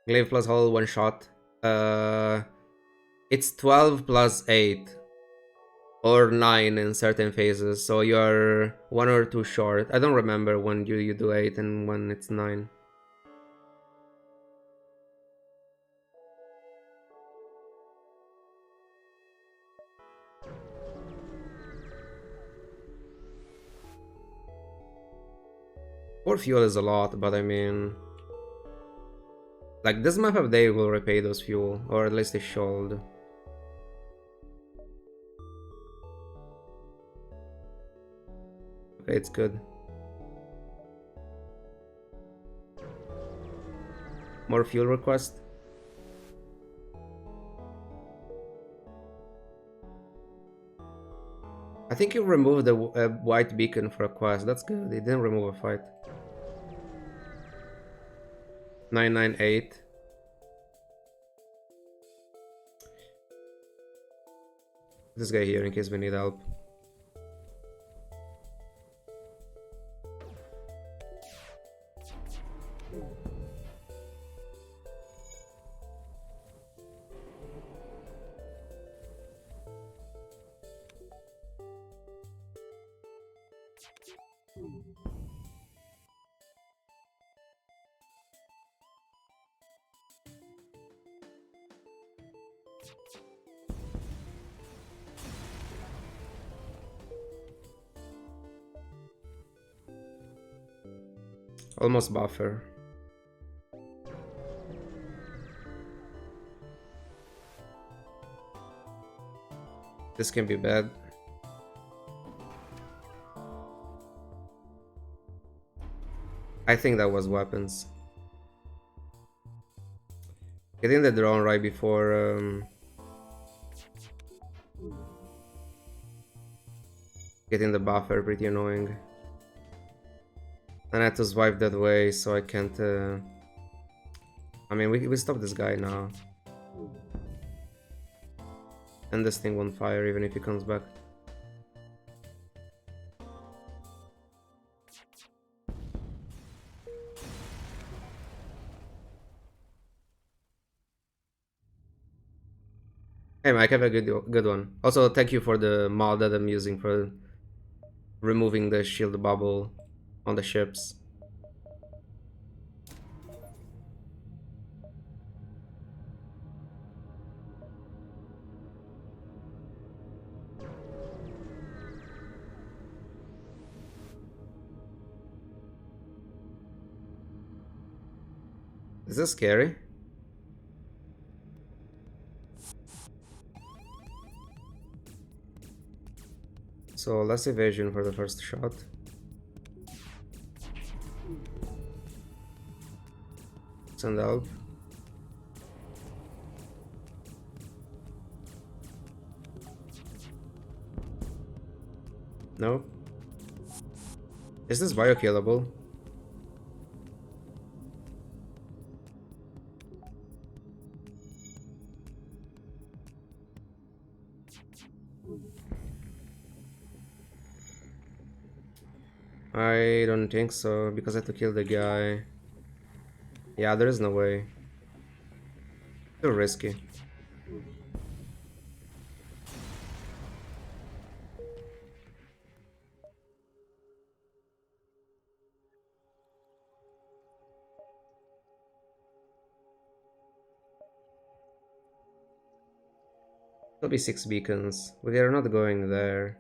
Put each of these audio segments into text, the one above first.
Glaive plus hull, one shot. It's 12 plus 8. Or 9 in certain phases, so you're 1 or 2 short. I don't remember when you do 8 and when it's 9. Or fuel is a lot, but I mean... Like, this map of day will repay those fuel, or at least it should. Okay, it's good. More fuel request. I think you removed the white beacon for a quest. That's good. It didn't remove a fight. 998. This guy here in case we need help. Almost buffer. This can be bad. I think that was weapons. Getting the drone right before getting the buffer, pretty annoying. And I had to swipe that way, so I can't... I mean, we stop this guy now. And this thing won't fire even if he comes back. Hey Mike, have a good one. Also, thank you for the mod that I'm using for removing the shield bubble on the ships. Is this scary? So less evasion for the first shot. Send help. No. Is this bio-killable? I don't think so, because I have to kill the guy. Yeah, there is no way. Too risky. There'll be 6 beacons. We are not going there.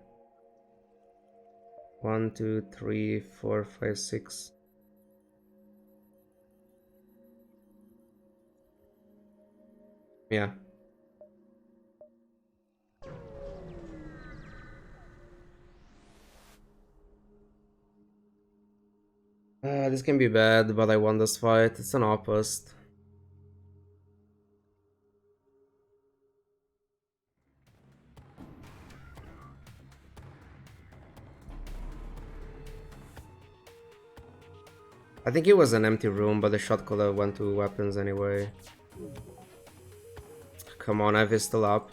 1, 2, 3, 4, 5, 6. Yeah. This can be bad, but I won this fight. It's an outpost. I think it was an empty room, but the shot caller went to weapons anyway. Come on, I have still up.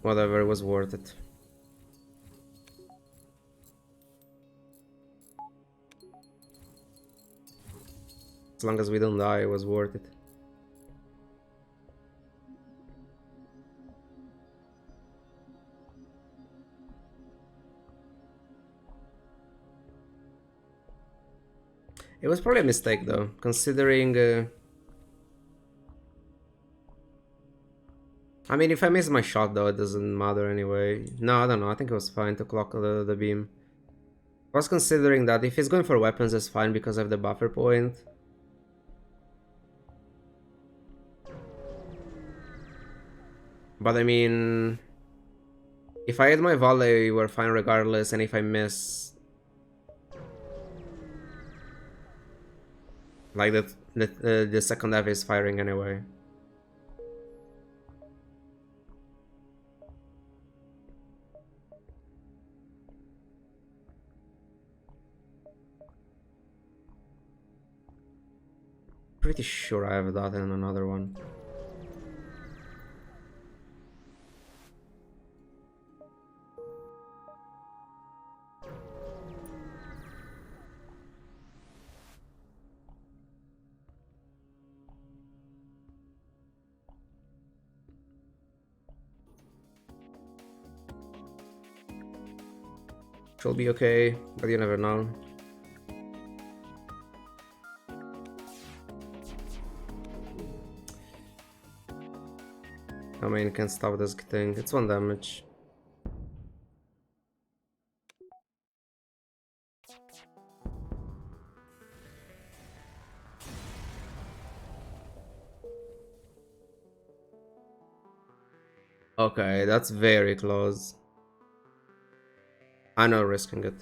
Whatever, it was worth it. As long as we don't die, it was worth it. It was probably a mistake though, considering... I mean, if I miss my shot though, it doesn't matter anyway. No, I don't know, I think it was fine to clock the beam. I was considering that if he's going for weapons, it's fine because of the buffer point. But I mean... If I hit my volley, we're fine regardless, and if I miss... Like, the second F is firing anyway. Pretty sure I have that in another one. She'll be okay, but you never know. I mean, can't stop this thing. It's 1 damage. Okay, that's very close. I'm not risking it.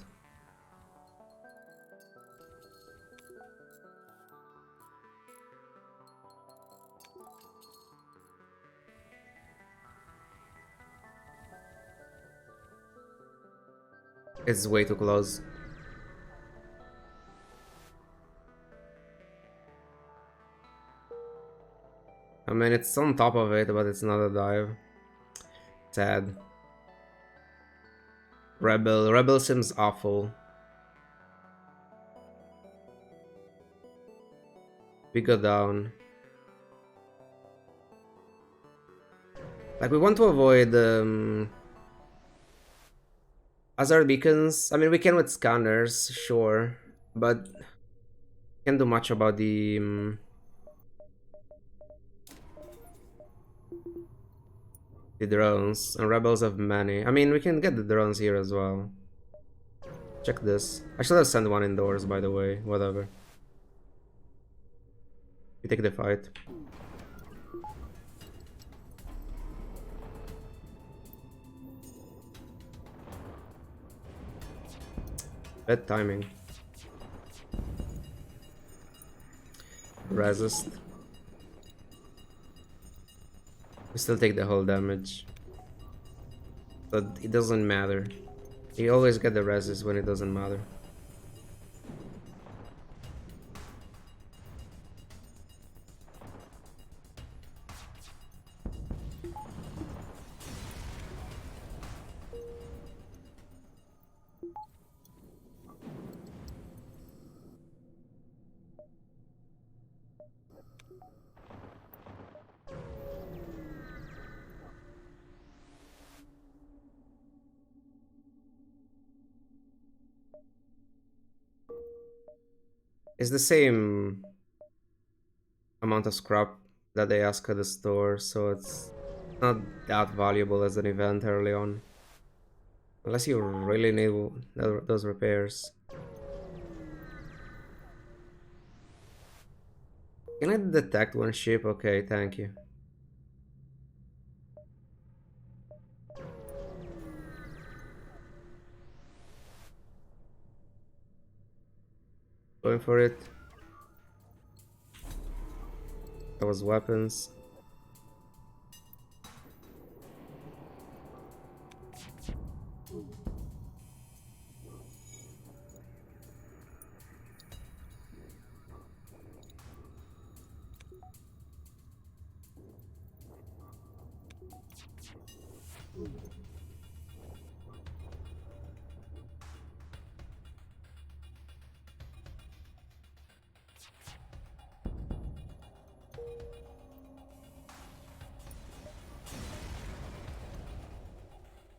It's way too close. I mean, it's on top of it, but it's not a dive. Sad. Rebel seems awful. We go down. Like, we want to avoid hazard beacons. I mean, we can with scanners, sure, but can't do much about the drones, and rebels have many. I mean, we can get the drones here as well. Check this. I should have sent one indoors, by the way. Whatever. We take the fight. Bad timing. Resist. We still take the whole damage. But it doesn't matter. You always get the resist when it doesn't matter. It's the same amount of scrap that they ask at the store, so it's not that valuable as an event early on. Unless you really need those repairs. Can I detect one ship? Okay, thank you. Going for it. That was weapons.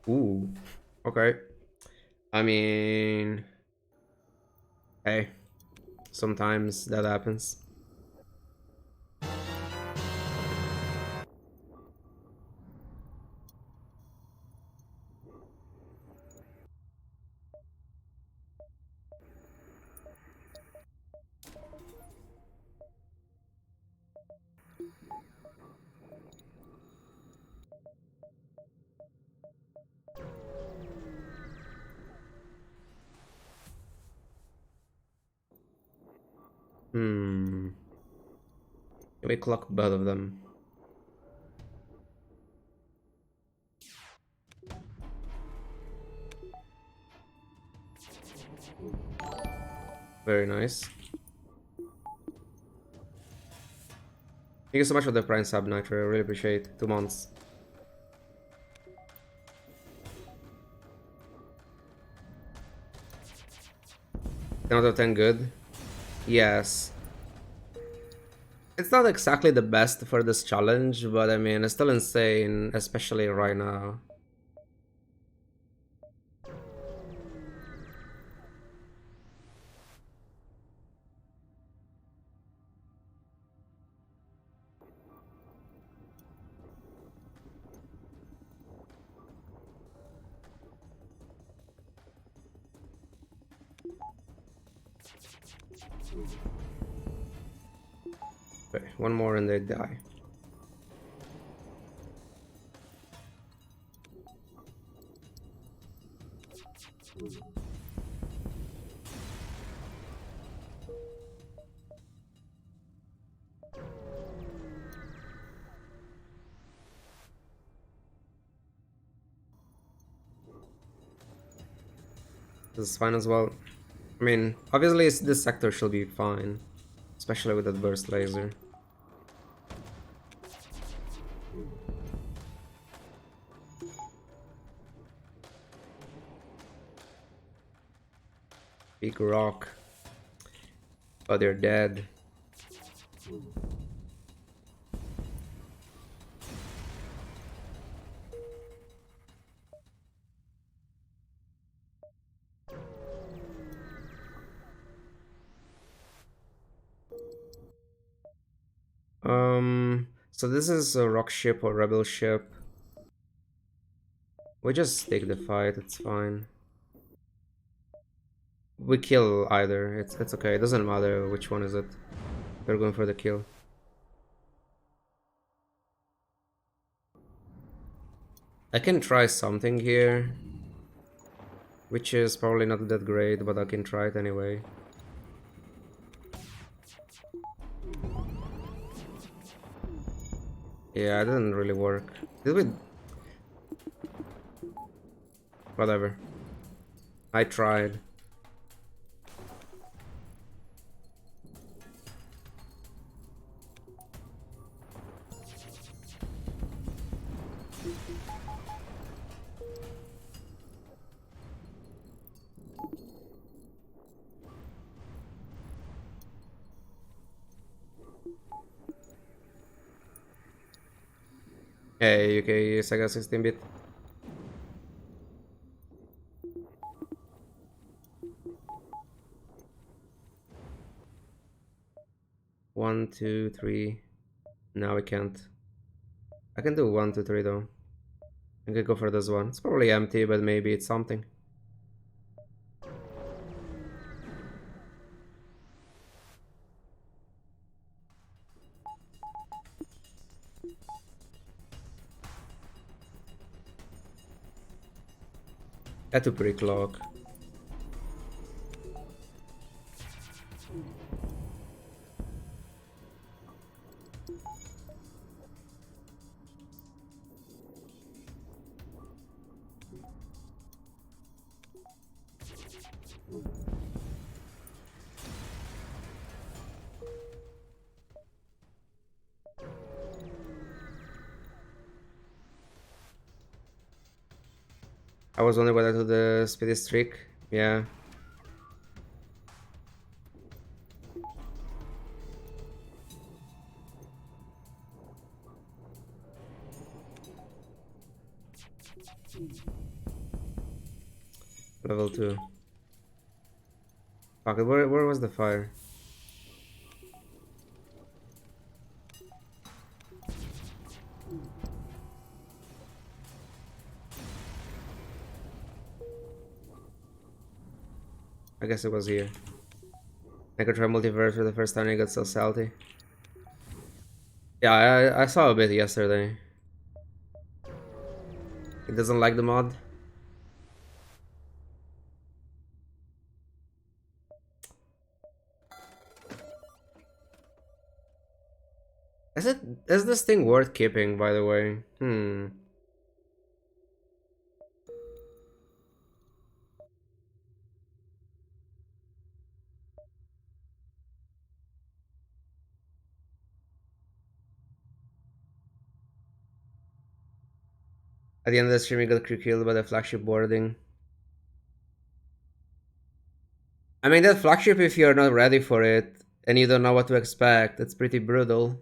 Ooh, okay. I mean, hey, sometimes that happens. Hmm. Can we clock both of them? Very nice. Thank you so much for the Prime sub, Nitro. I really appreciate it. 2 months. 10 out of 10 good. Yes. It's not exactly the best for this challenge, but I mean, it's still insane, especially right now. Okay, one more and they die. This is fine as well. I mean, obviously this sector should be fine, especially with that burst laser. Big rock. Oh, they're dead. So this is a rock ship or rebel ship. We just take the fight, it's fine. We kill either, it's okay, it doesn't matter which one is it. We're going for the kill. I can try something here, which is probably not that great, but I can try it anyway. Yeah, it didn't really work. Did we? Whatever. I tried. Hey, UK Sega 16-bit. One, two, three. No, I can't. I can do 1, 2, 3 though. I can go for this one. It's probably empty, but maybe it's something. Had to pre-clock. I was wondering whether to the speedy streak. Yeah. Level 2. Fuck it, where was the fire? I guess it was here. I could try multiverse for the first time I got so salty. Yeah, I saw a bit yesterday. It doesn't like the mod. Is this thing worth keeping, by the way? At the end of the stream, you got killed by the flagship boarding. I mean, that flagship, if you're not ready for it and you don't know what to expect, it's pretty brutal.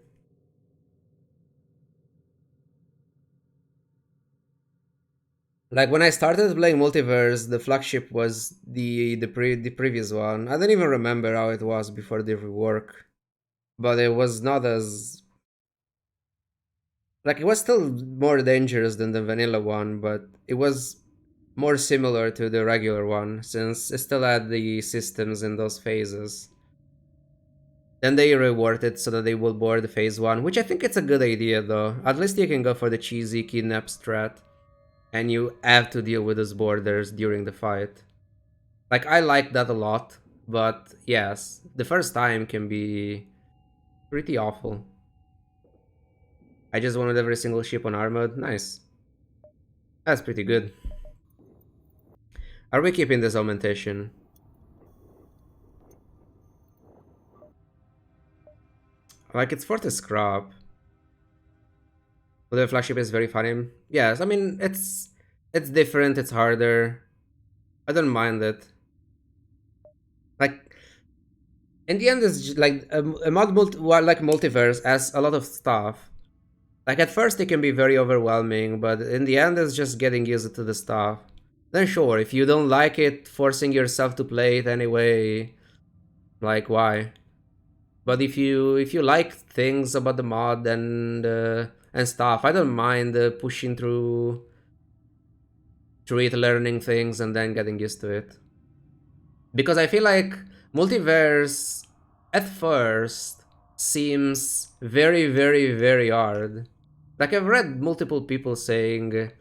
Like when I started playing multiverse, the flagship was the previous one. I don't even remember how it was before the rework, but it was not as like it was still more dangerous than the vanilla one, but it was more similar to the regular one since it still had the systems in those phases. Then they reward it so that they will board phase 1, which I think it's a good idea though. At least you can go for the cheesy kidnap strat, and you have to deal with those borders during the fight. Like, I like that a lot, but yes, the first time can be pretty awful. I just wanted every single ship on armored. Nice. That's pretty good. Are we keeping this augmentation? Like, it's for the scrap. But the flagship is very funny. Yes, I mean, it's different, it's harder. I don't mind it. Like, in the end, it's like a mod like multiverse has a lot of stuff. Like at first it can be very overwhelming, but in the end it's just getting used to the stuff. Then sure, if you don't like it, forcing yourself to play it anyway, like why? But if you like things about the mod and stuff, I don't mind pushing through it, learning things, and then getting used to it. Because I feel like multiverse at first seems very, very, very hard. Like I've read multiple people saying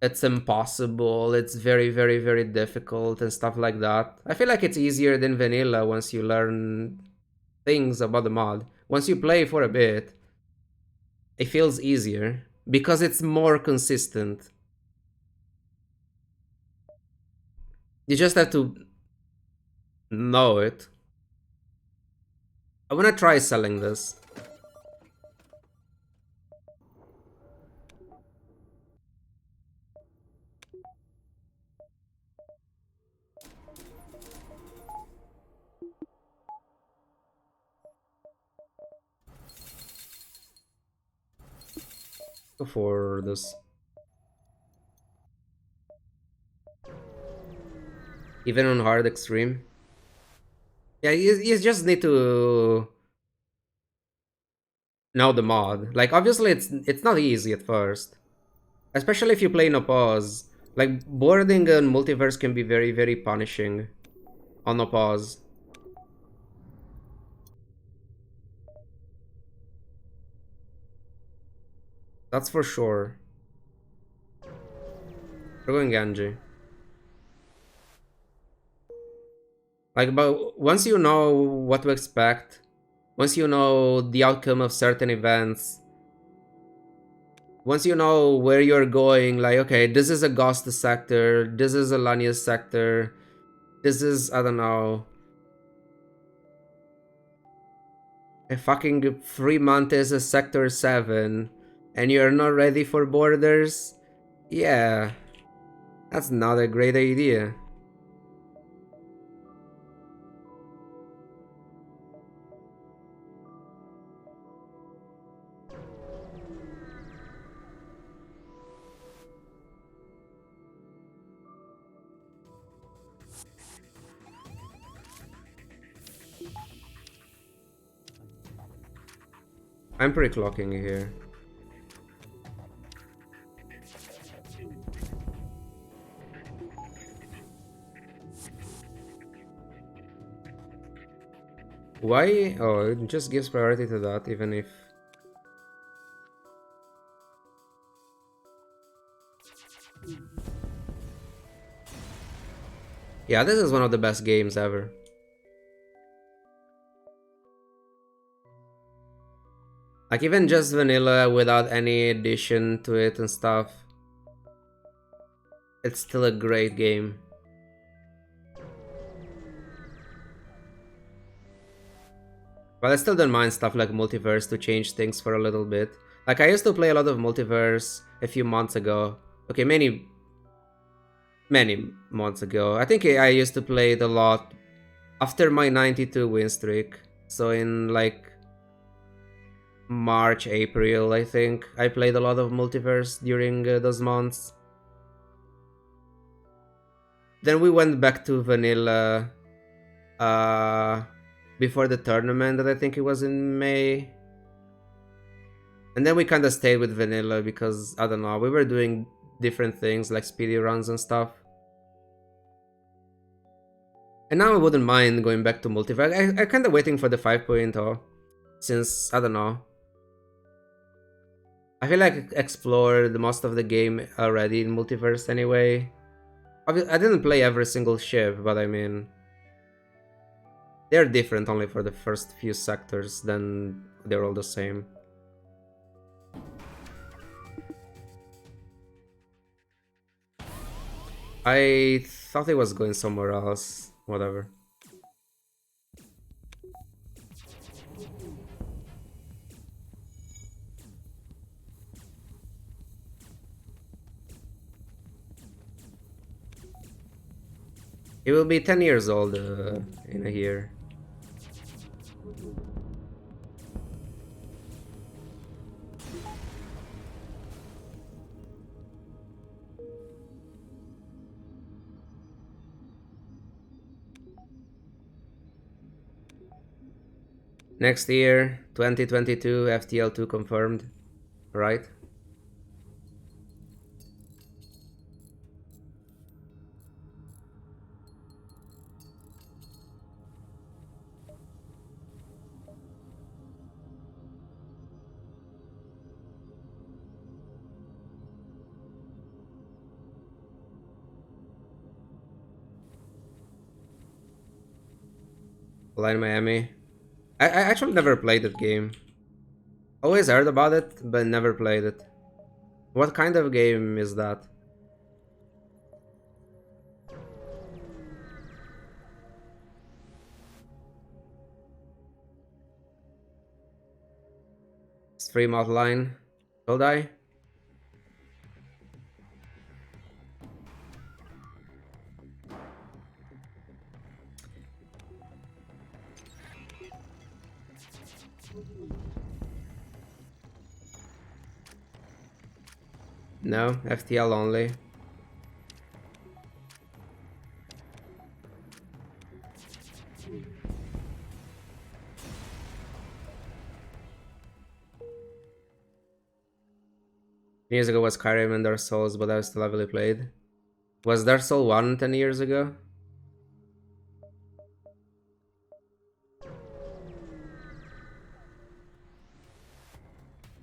it's impossible, it's very, very, very difficult and stuff like that. I feel like it's easier than vanilla once you learn things about the mod. Once you play for a bit, it feels easier because it's more consistent. You just have to know it. I wanna try selling this. Go for this. Even on hard extreme. Yeah, you just need to know the mod. Like obviously it's not easy at first. Especially if you play in a pause. Like boarding and multiverse can be very, very punishing on a pause. That's for sure. We're going Genji. Like, but once you know what to expect, once you know the outcome of certain events, once you know where you're going, like, okay, this is a Ghost sector, this is a Lanius sector, this is, I don't know, a fucking Fremont is a sector 7, and you're not ready for borders? Yeah. That's not a great idea. I'm pre-clocking here. Why? Oh, it just gives priority to that, even if... Yeah, this is one of the best games ever. Like, even just vanilla without any addition to it and stuff, it's still a great game. But I still don't mind stuff like multiverse to change things for a little bit. Like, I used to play a lot of multiverse a few months ago. Okay, many months ago. I think I used to play it a lot after my 92 win streak. So in like March, April, I think I played a lot of multiverse during those months. Then we went back to vanilla uh, before the tournament that I think it was in May. And then we kind of stayed with vanilla because, I don't know, we were doing different things like speedy runs and stuff. And now I wouldn't mind going back to multiverse. I'm kind of waiting for the 5.0 since, I don't know. I feel like I explored most of the game already in multiverse anyway. I didn't play every single ship, but I mean... They're different only for the first few sectors, then they're all the same. I thought it was going somewhere else. Whatever. He will be 10 years old in a year. Next year, 2022, FTL 2 confirmed, right? Line Miami. I actually never played that game. Always heard about it, but never played it. What kind of game is that? Stream outline. Should I? No, FTL only. Years ago was Skyrim and Dark Souls, but I still heavily played. Was Dark Souls 1 10 years ago?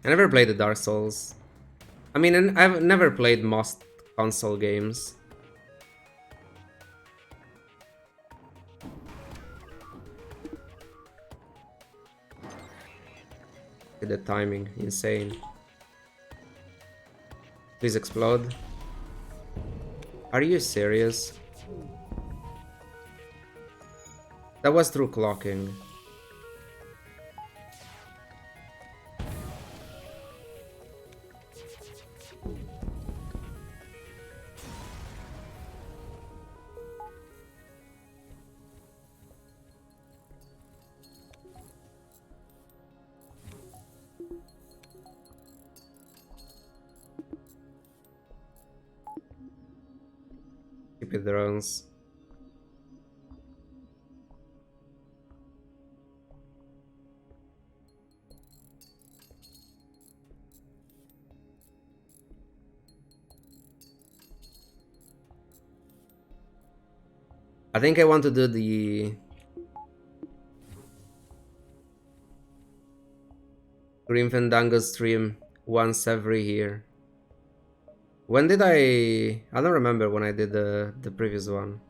I never played the Dark Souls. I mean, I've never played most console games. The timing, insane. Please explode. Are you serious? That was through clocking. stupid drones. I think I want to do the Green Fandango stream once every year. When did I don't remember when I did the previous one.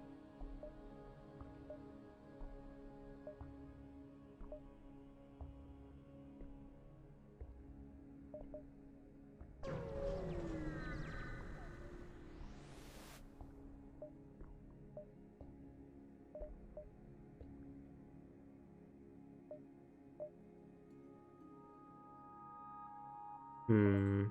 Hmm.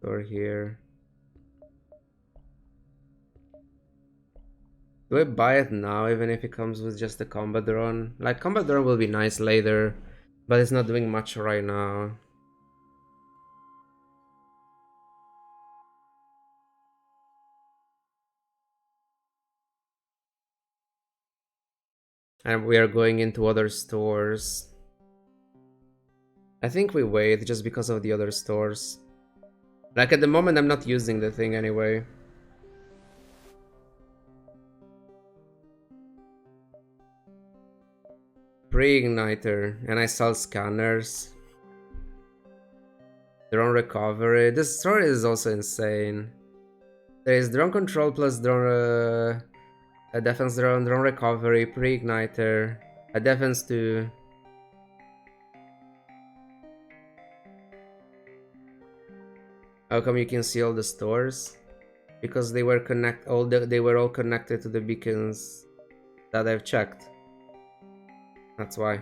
Or here. Do I buy it now, even if it comes with just the combat drone? Like, combat drone will be nice later, but it's not doing much right now. And we are going into other stores. I think we wait just because of the other stores. Like, at the moment, I'm not using the thing anyway. Pre-igniter, and I sell scanners. Drone recovery. This story is also insane. There is drone control plus drone, a defense drone, drone recovery, pre-igniter, a defense 2. How come you can see all the stores? Because they were they were all connected to the beacons that I've checked. That's why.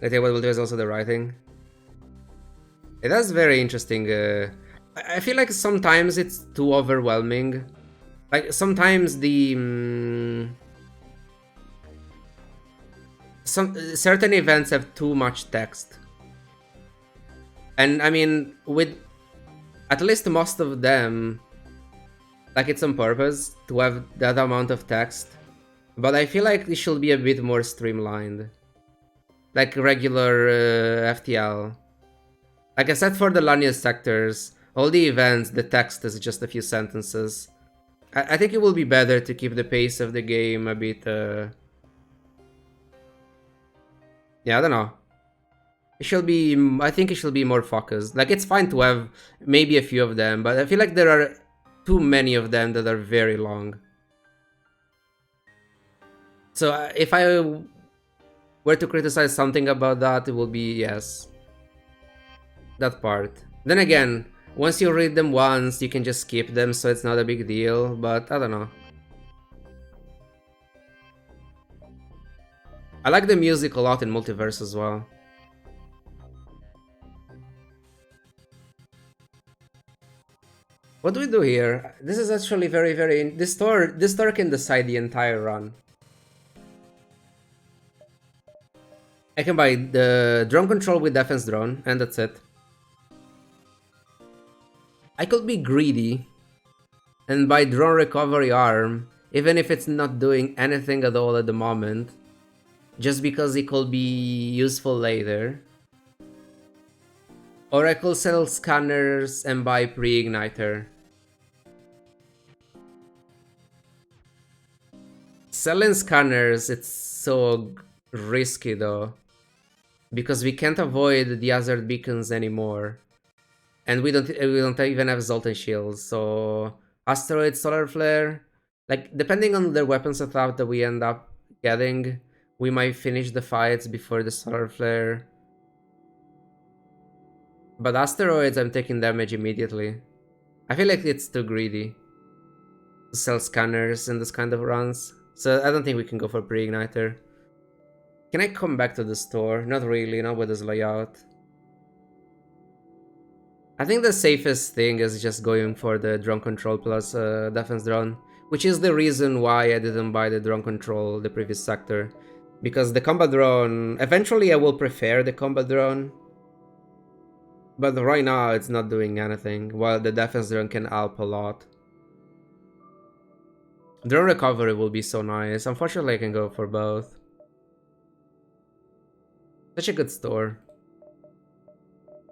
I think what we'll do is also the writing. It has very interesting. I feel like sometimes it's too overwhelming. Like sometimes some certain events have too much text, and I mean with at least most of them, like it's on purpose to have that amount of text. But I feel like it should be a bit more streamlined, like regular FTL. Like I said, for the Lanius sectors, all the events, the text is just a few sentences. I think it will be better to keep the pace of the game a bit. Yeah, I don't know. It should be. I think it should be more focused. Like it's fine to have maybe a few of them, but I feel like there are too many of them that are very long. So if I were to criticize something about that, it will be yes, that part. Then again, once you read them once, you can just skip them, so it's not a big deal. But I don't know. I like the music a lot in Multiverse as well. What do we do here? This is actually very. This store can decide the entire run. I can buy the drone control with defense drone, and that's it. I could be greedy and buy drone recovery arm, even if it's not doing anything at all at the moment, just because it could be useful later. Or I could sell scanners and buy pre-igniter. Selling scanners, it's so risky though, because we can't avoid the hazard beacons anymore, and we don't even have Zoltan Shields. So asteroid, solar flare, like depending on the weapon setup that we end up getting, we might finish the fights before the solar flare. But asteroids, I'm taking damage immediately. I feel like it's too greedy to sell scanners in this kind of runs, so I don't think we can go for pre-igniter. Can I come back to the store? Not really, not with this layout. I think the safest thing is just going for the drone control plus defense drone, which is the reason why I didn't buy the drone control the previous sector. Because the combat drone, eventually I will prefer the combat drone, but right now it's not doing anything, while the defense drone can help a lot. Drone recovery will be so nice. Unfortunately I can go for both. Such a good store.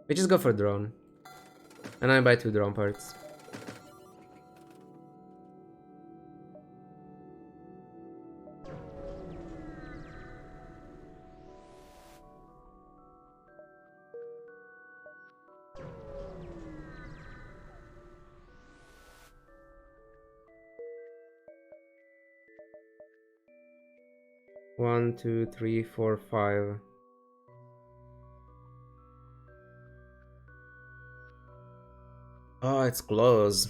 We just go for drone. And I buy 2 drone parts. One, two, three, four, five. Oh, it's close.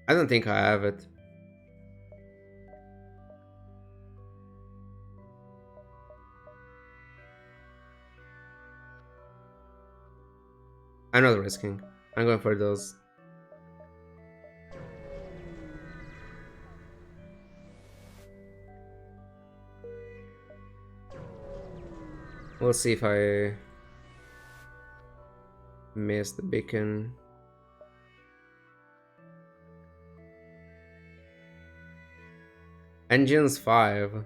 I don't think I have it. I'm not risking. I'm going for those. We'll see if I miss the beacon. Engines 5.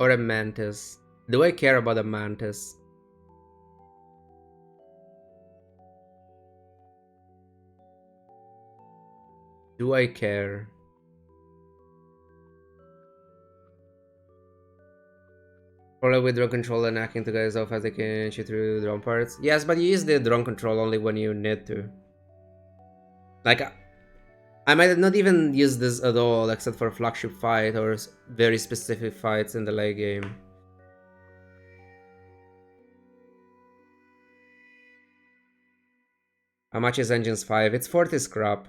Or a mantis. Do I care about a mantis? Do I care? Probably with drone control and hacking to guys off as they can shoot through drone parts. Yes, but you use the drone control only when you need to. Like, I might not even use this at all except for flagship fight or very specific fights in the late game. How much is Engines 5? It's 40 scrap.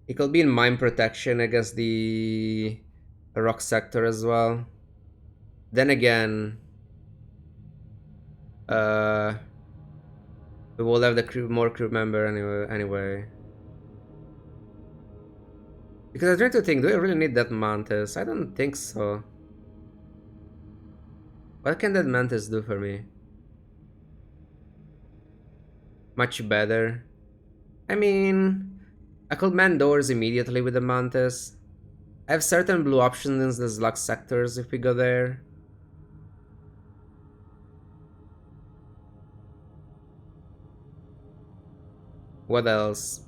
It could be in mine protection against the rock sector as well. Then again, uh, we will have the more crew member anyway. Because I'm trying to think, do I really need that mantis? I don't think so. What can that mantis do for me? Much better. I mean, I could man doors immediately with the mantis. I have certain blue options in the slug sectors if we go there. What else?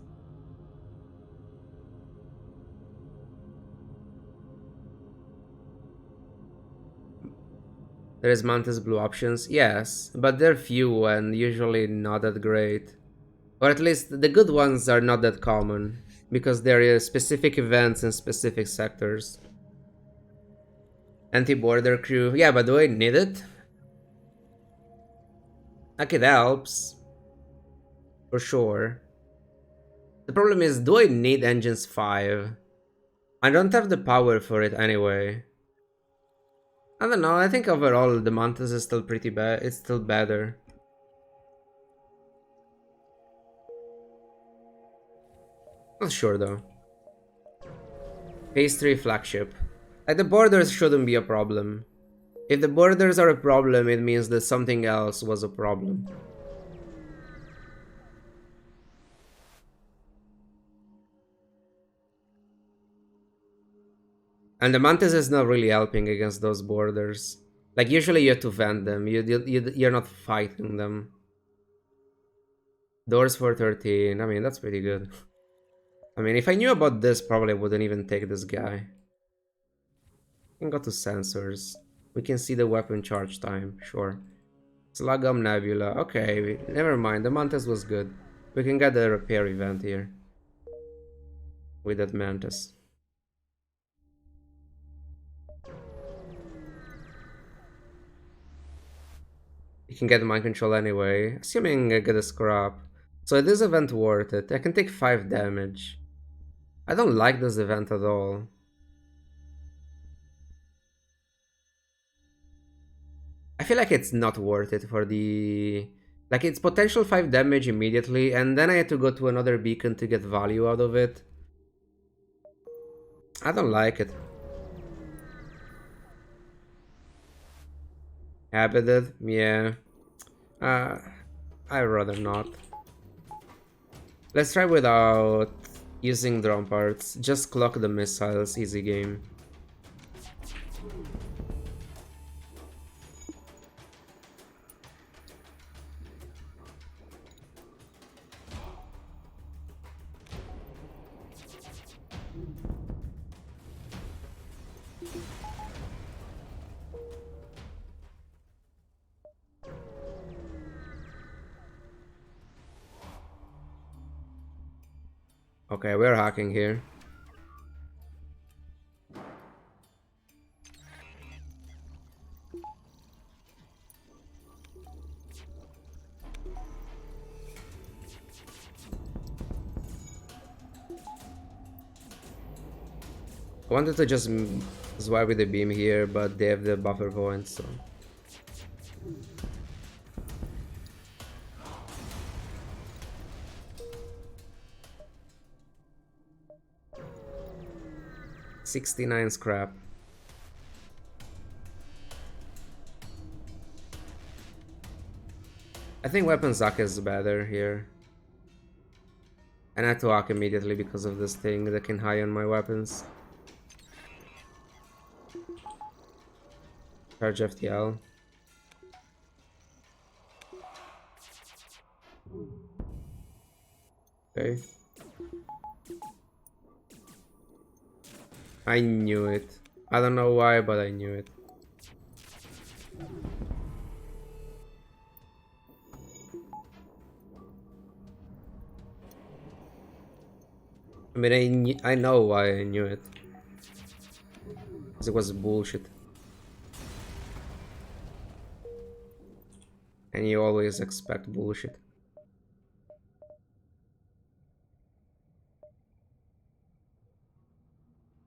There is Mantis blue options, yes, but they're few and usually not that great. Or at least the good ones are not that common, because there are specific events in specific sectors. Anti-border crew, yeah, but do I need it? Like it helps, for sure. The problem is, do I need Engines 5? I don't have the power for it anyway. I don't know, I think overall the Mantis is still pretty bad, it's still better. Not sure though. Phase 3 flagship. Like the borders shouldn't be a problem. If the borders are a problem, it means that something else was a problem. And the Mantis is not really helping against those borders. Like usually you have to vent them, you're not fighting them. Doors for 13, I mean that's pretty good. I mean if I knew about this, probably wouldn't even take this guy. We can go to sensors. We can see the weapon charge time, sure. Slugum Nebula, okay, never mind, the Mantis was good. We can get the repair event here. With that Mantis. You can get mind control anyway, assuming I get a scrap. So it is event worth it. I can take 5 damage. I don't like this event at all. I feel like it's not worth it for the... Like, it's potential 5 damage immediately, and then I had to go to another beacon to get value out of it. I don't like it. Habited? Yeah. Uh, I'd rather not. Let's try without using drone parts. Just clock the missiles, easy game. Okay, we're hacking here. I wanted to just swipe with the beam here, but they have the buffer points, so... $69 scrap. I think weapon Zac is better here. And I had to hack immediately because of this thing that can high on my weapons. Charge FTL. Okay. I knew it. I don't know why, but I knew it. I mean, I know why I knew it. Because it was bullshit. And you always expect bullshit.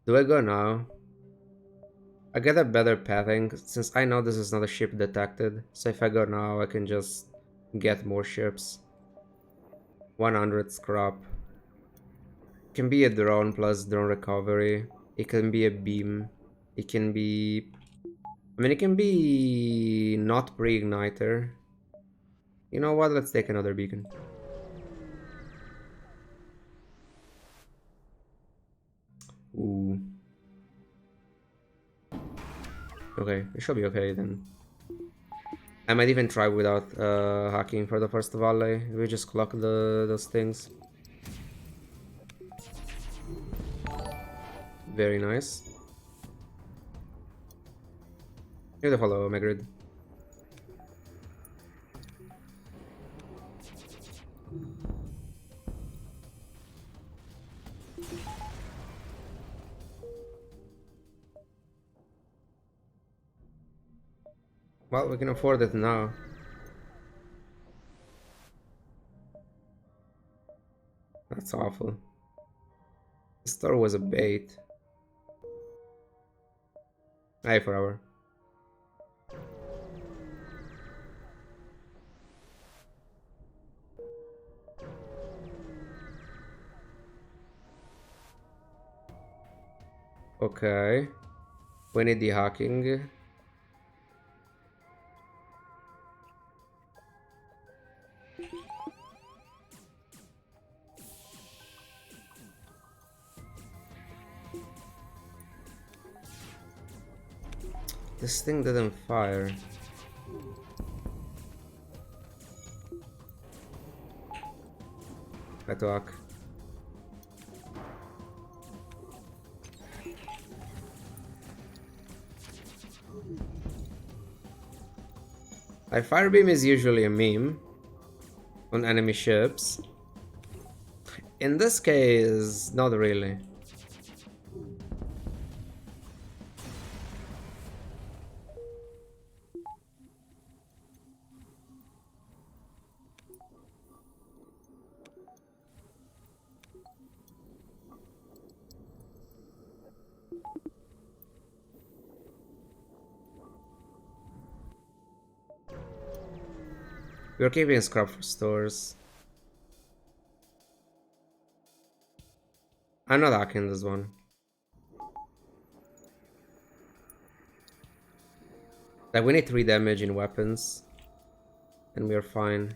Do I go now? I get a better pathing since I know this is not a ship detected. So if I go now, I can just get more ships. 100 scrap. It can be a drone plus drone recovery. It can be a beam. It can be... I mean, it can be not pre-igniter. You know what? Let's take another beacon. Ooh. Okay, it should be okay then. I might even try without hacking for the first volley. We just clock those things. Very nice. Here the follow, Megrid. Well, we can afford it now. That's awful. The store was a bait. Aye, forever. Okay. We need the hacking. This thing didn't fire. Attack. A firebeam is usually a meme on enemy ships. In this case, not really. We're keeping scrap for stores. I'm not hacking this one. Like, we need 3 damage in weapons. And we're fine.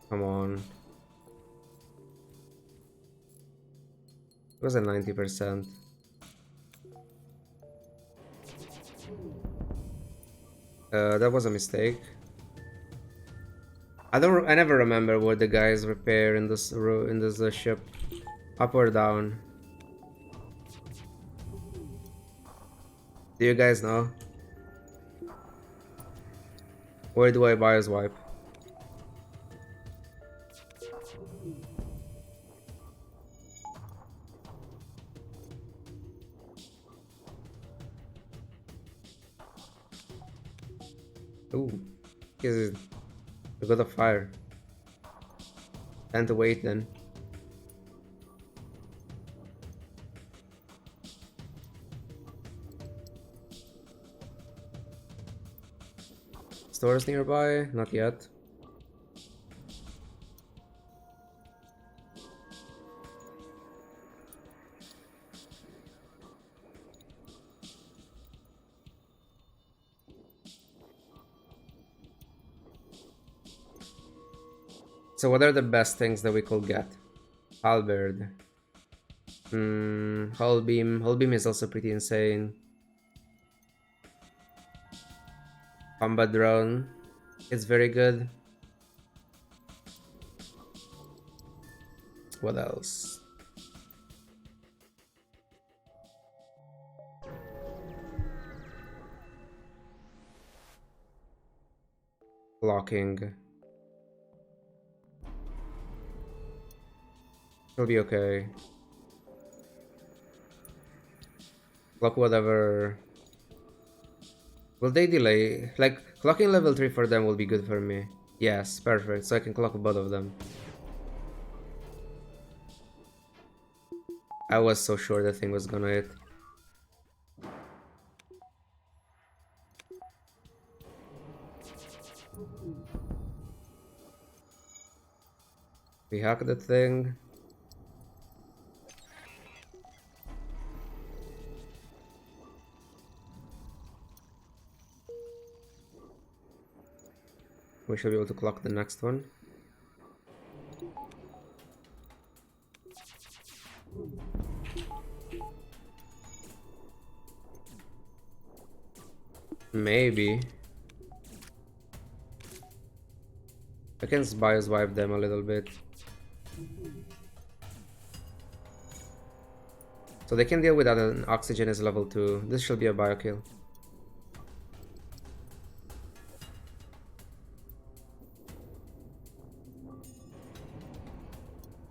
Come on. It was at 90%. That was a mistake. I never remember what the guys repair in this ship. Up or down? Do you guys know? Where do I buy a wipe? Ooh, we got a fire. Time to wait then. Stores nearby? Not yet. So what are the best things that we could get? Halberd. Hull beam. Hull beam is also pretty insane. Combat drone. It's very good. What else? Blocking. It'll be okay. Clock whatever. Will they delay? Like, clocking level 3 for them will be good for me. Yes, perfect. So I can clock both of them. I was so sure the thing was gonna hit. We hack the thing. We should be able to clock the next one. Maybe. I can bias wipe them a little bit. So they can deal with that, and oxygen is level 2. This should be a bio kill.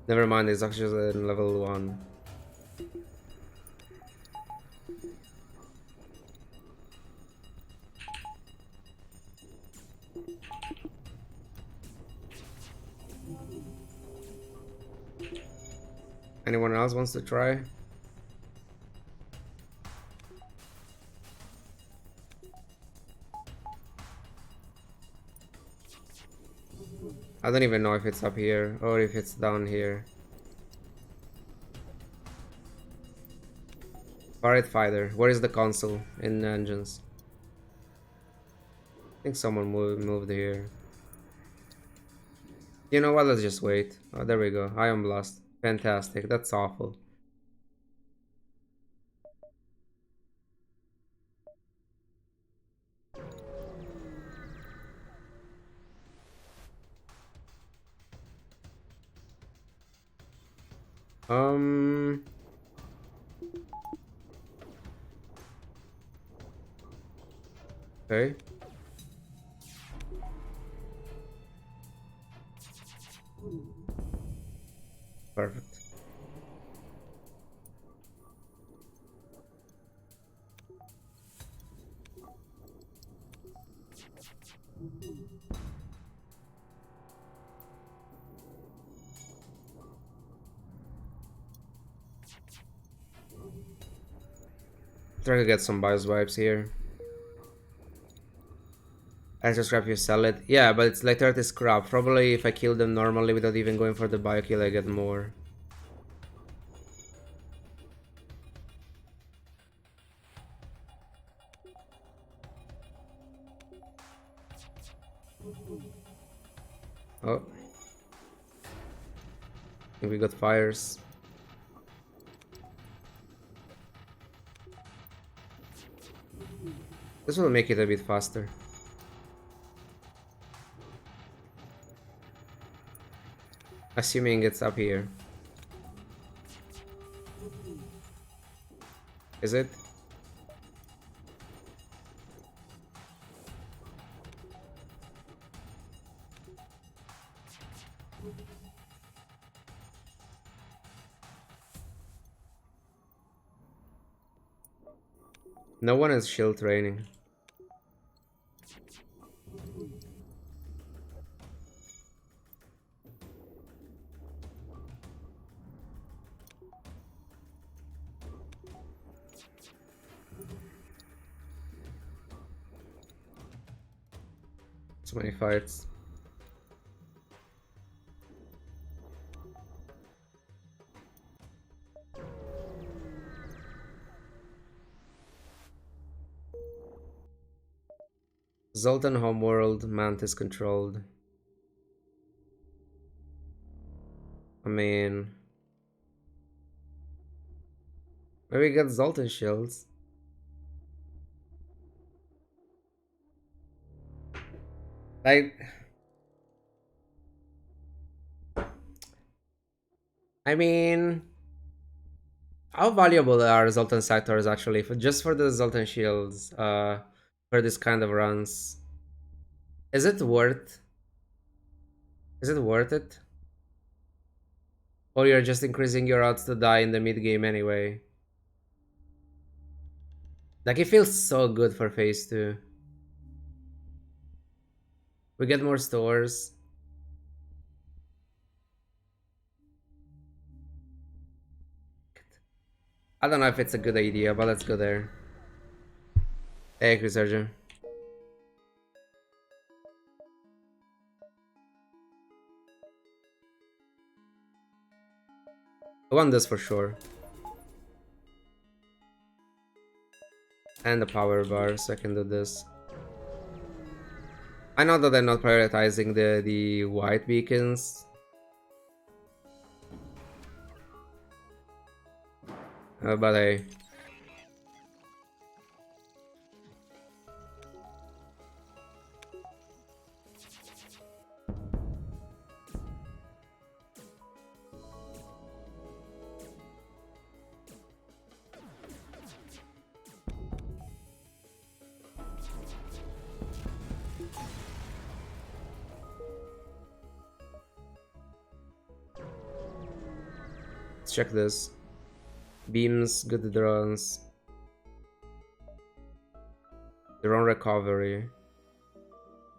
Never mind, it's oxygen level 1. Anyone else wants to try? I don't even know if it's up here or if it's down here. Pirate fighter. Where is the console in engines? I think someone moved here. You know what? Let's just wait. Oh, there we go. Ion blast. Fantastic. That's awful. Okay. Perfect. Try to get some bios wipes here. Extra scrap you sell it. Yeah, but it's like 30 scrap. Probably if I kill them normally without even going for the bio kill, I get more. Oh. I think we got fires. This will make it a bit faster. Assuming it's up here. Is it? No one is shield training. So many fights. Zoltan homeworld, Mantis controlled. I mean, maybe get Zoltan Shields. Like, I mean, how valuable are Zoltan sectors actually? For just for the Zoltan Shields, for this kind of runs, is it worth? Is it worth it? Or you're just increasing your odds to die in the mid game anyway? Like it feels so good for phase 2. We get more stores. I don't know if it's a good idea, but let's go there. Hey, Resurgent. I want this for sure. And the power bar, so I can do this. I know that I'm not prioritizing the white beacons. But hey. Let's check this. Beams, good drones. Drone recovery.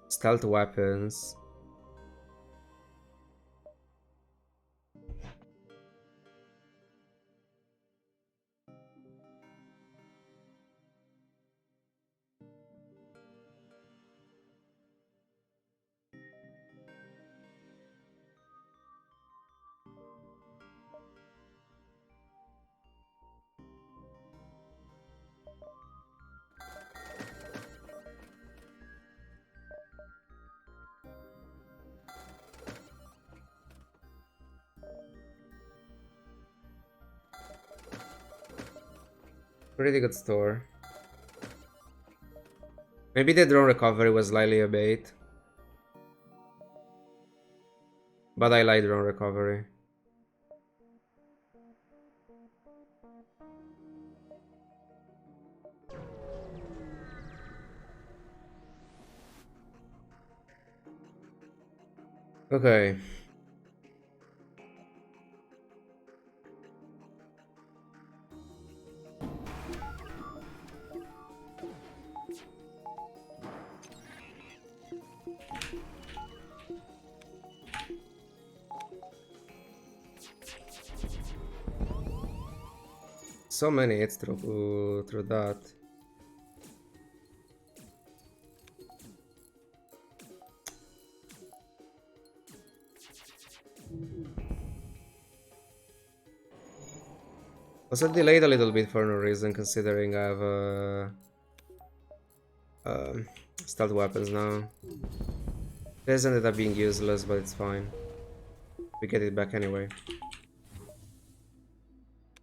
Stealth weapons. Pretty good store. Maybe the drone recovery was slightly a bait. But I like drone recovery. Okay. So many hits through that. Was it delayed a little bit for no reason, considering I have stealth weapons now. This ended up being useless, but it's fine. We get it back anyway.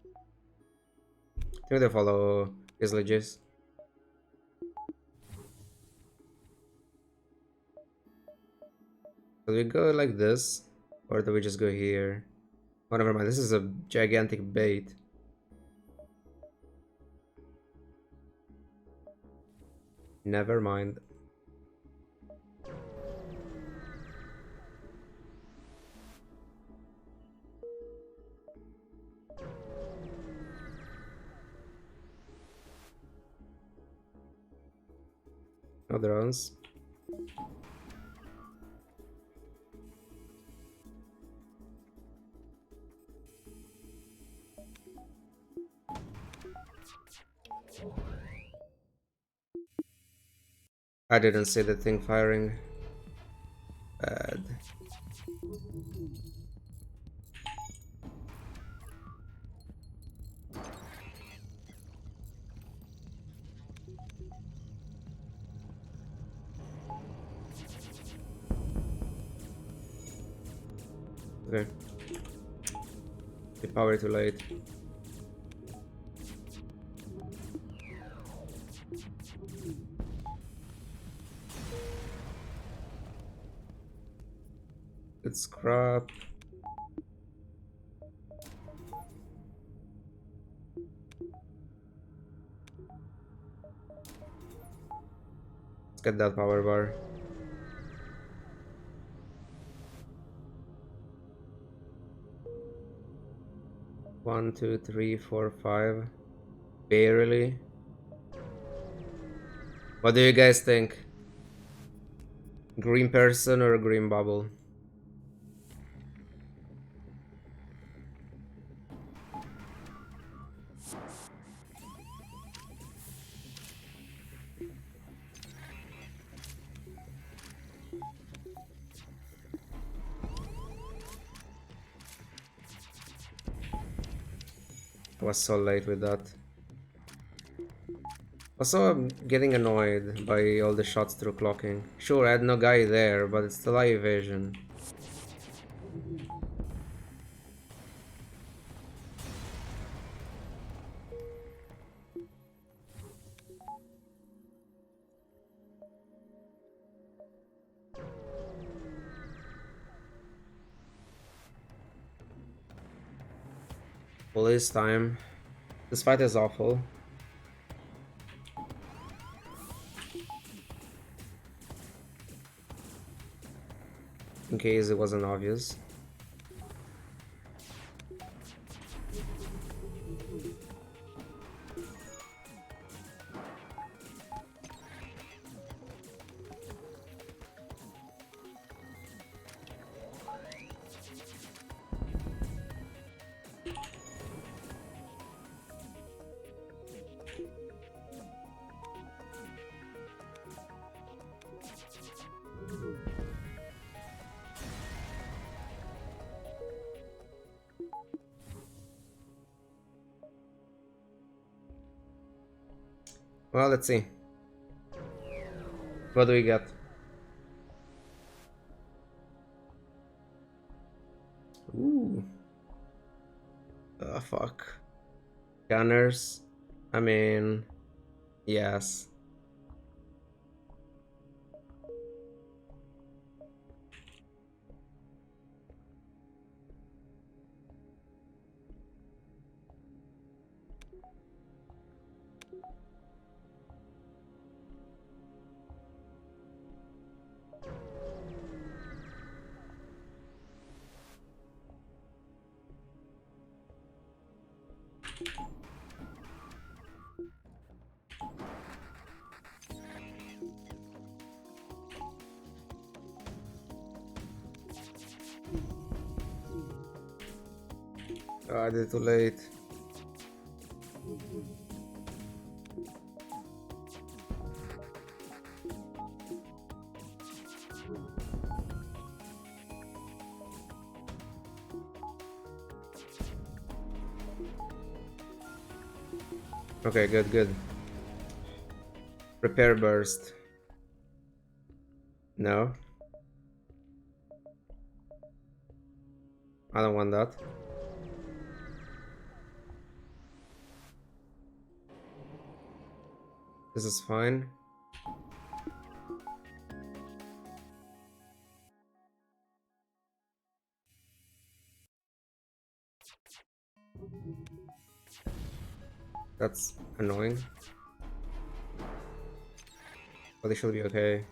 I think they follow his legis. Do we go like this? Or do we just go here? Oh, never mind. This is a gigantic bait. Never mind. No drones. I didn't see the thing firing. Bad. Okay. The power too late. It's scrap. Let's get that power bar. One, two, three, four, five. Barely. What do you guys think? Green person or green bubble? I was so late with that. Also, I'm getting annoyed by all the shots through clocking. Sure, I had no guy there, but it's still eye evasion. Police time. This fight is awful. In case it wasn't obvious. Well, let's see. What do we get? Ooh. Fuck. Gunners. I mean, yes. I did it too late. Okay, good, good. Repair burst. No. I don't want that. This is fine. That's annoying. But they should be okay.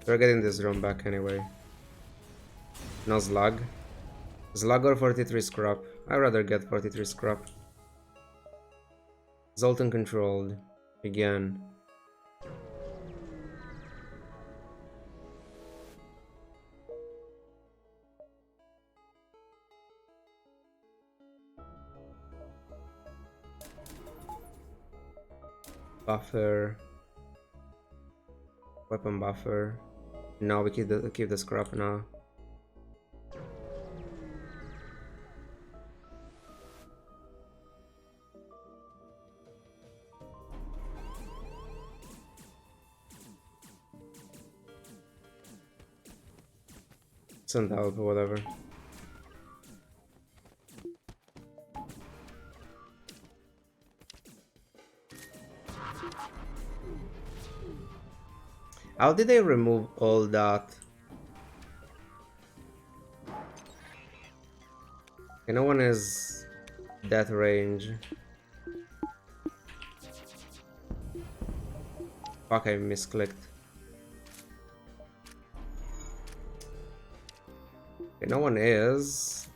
We're getting this room back anyway. No slug. Slug or 43 scrap? I'd rather get 43 scrap. Zoltan controlled. Again. Buffer. Weapon buffer. No, we keep the scrap now. Send help or whatever. How did they remove all that? Okay, no one is death range. Fuck, I misclicked. Okay, no one is.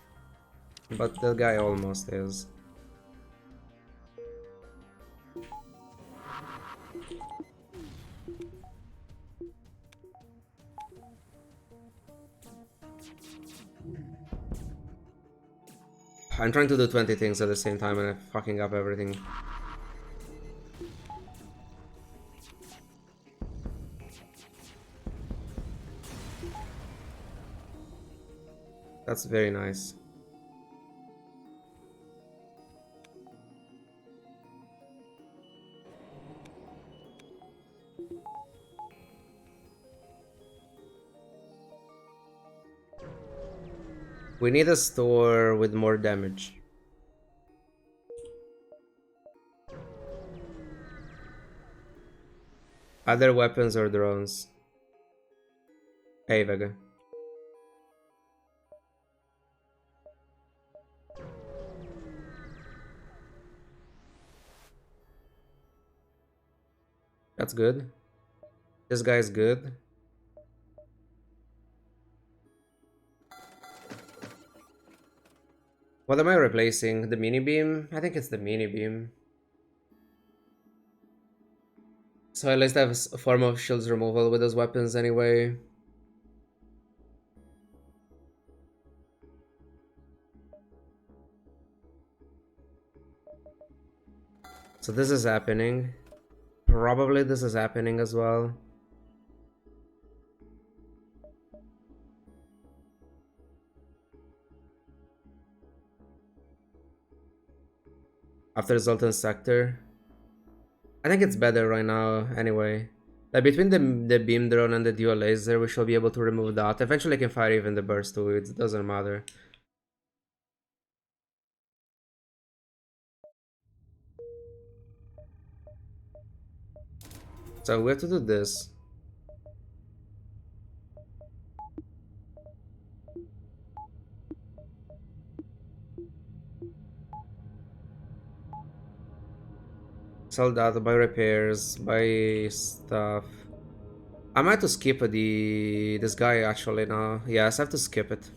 But the guy almost is. I'm trying to do 20 things at the same time and I'm fucking up everything. That's very nice. We need a store with more damage. Other weapons or drones? Hey, Vega. That's good. This guy's good. What am I replacing? The mini beam? I think it's the mini beam. So at least I have a form of shields removal with those weapons anyway. So this is happening. Probably this is happening as well. After Zoltan sector. I think it's better right now anyway. Like between the beam drone and the dual laser, we should be able to remove that. Eventually I can fire even the burst too, it doesn't matter. So we have to do this. Sell that, buy repairs, buy stuff. I might have to skip this guy actually now. Yes, I have to skip it.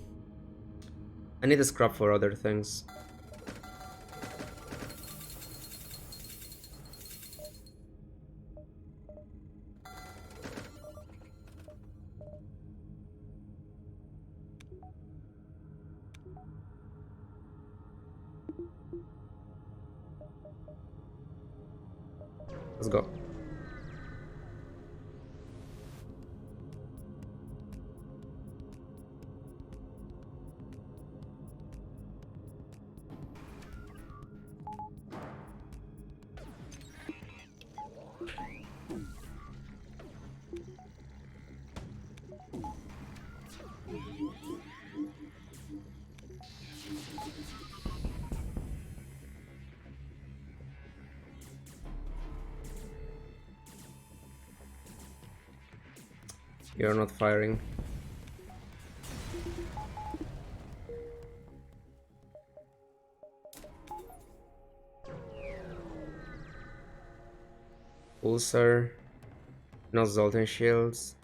I need a scrap for other things. Let's go. You're not firing. Pulsar. No Zoltan Shields.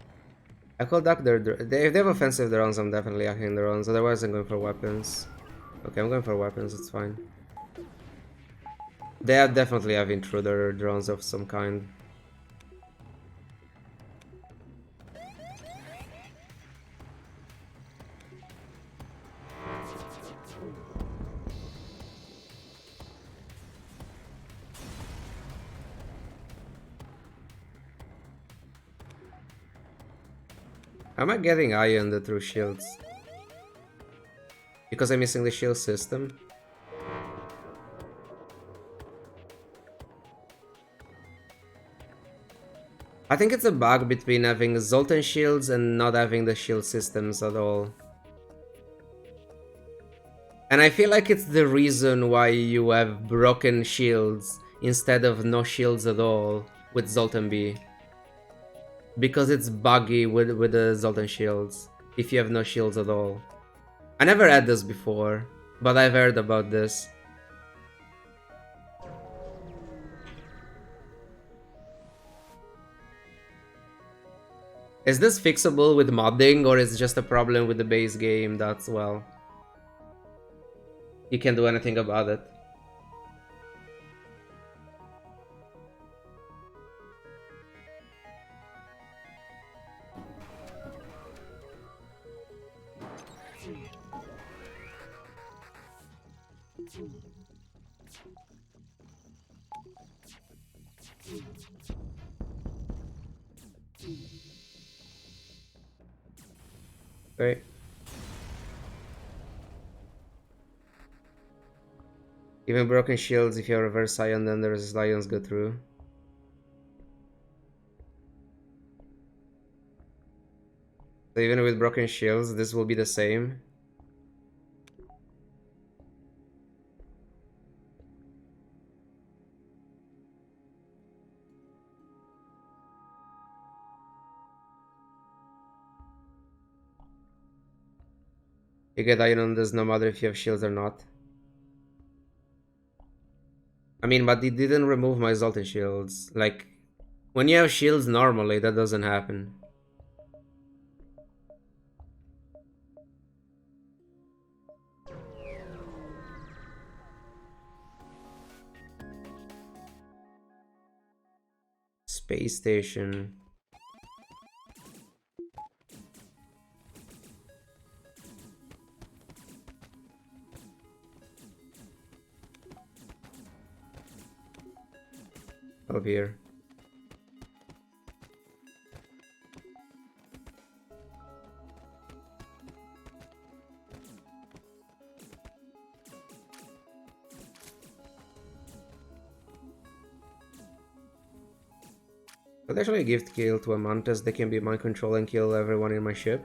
I could duck their... if they have offensive drones, I'm definitely hacking drones. Otherwise, I'm going for weapons. Okay, I'm going for weapons, it's fine. They are definitely have intruder drones of some kind. Am I getting ironed through shields? Because I'm missing the shield system? I think it's a bug between having Zoltan Shields and not having the shield systems at all. And I feel like it's the reason why you have broken shields instead of no shields at all with Zoltan B. Because it's buggy with the Zoltan Shields, if you have no shields at all. I never had this before, but I've heard about this. Is this fixable with modding, or is it just a problem with the base game that's, well, you can't do anything about it? Okay. Even broken shields, if you have reverse ion, then the resist ions go through. So even with broken shields, this will be the same. You get ion on this no matter if you have shields or not. I mean, but it didn't remove my Zoltan shields. Like, when you have shields normally, that doesn't happen. Space station. Up here. Could actually gift kill to a Mantis, they can be mind control and kill everyone in my ship?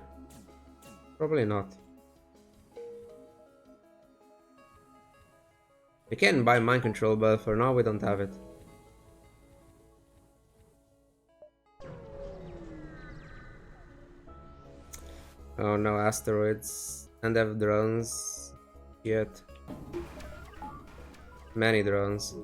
Probably not. We can buy mind control, but for now we don't have it. Oh no, asteroids. And they have drones. Yet. Many drones.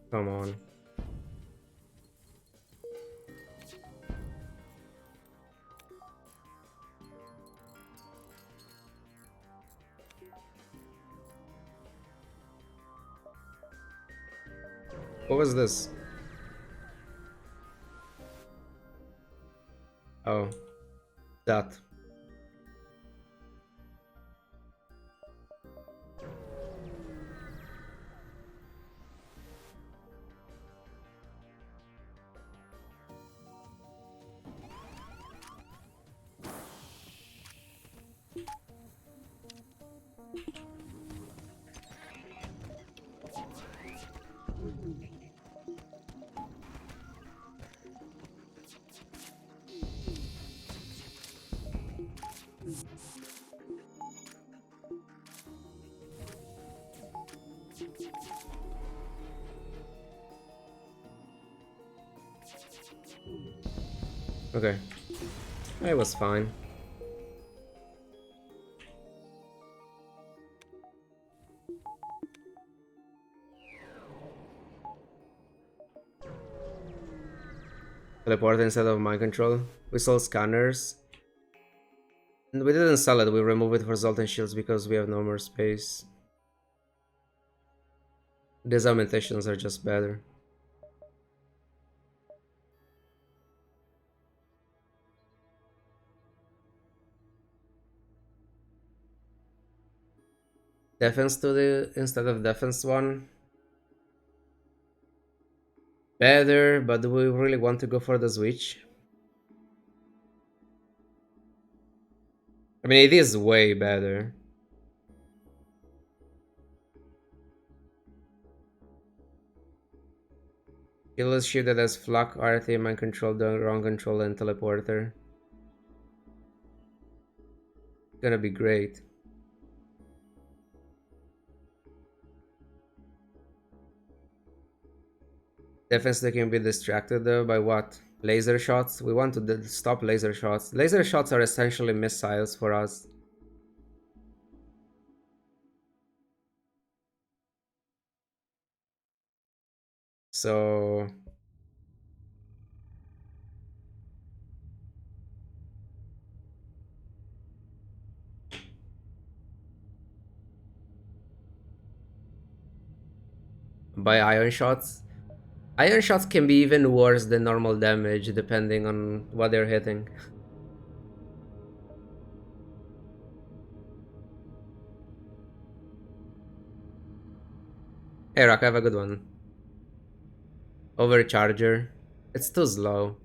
Come on. What was this? Oh, that. Okay. It was fine. Teleport instead of mind control. We sold scanners. We didn't sell it, we removed it for Zoltan Shields because we have no more space. These augmentations are just better. Defense 2 instead of defense 1. Better, but do we really want to go for the switch? I mean, it is way better. Shieldless shielded as Flak, RT, Mind Control, Wrong Control, and Teleporter. Gonna be great. Defense they can be distracted though by what? Laser shots? We want to stop laser shots. Laser shots are essentially missiles for us. So... by iron shots? Iron shots can be even worse than normal damage depending on what they're hitting. Hey Rock, I have a good one. Overcharger. It's too slow.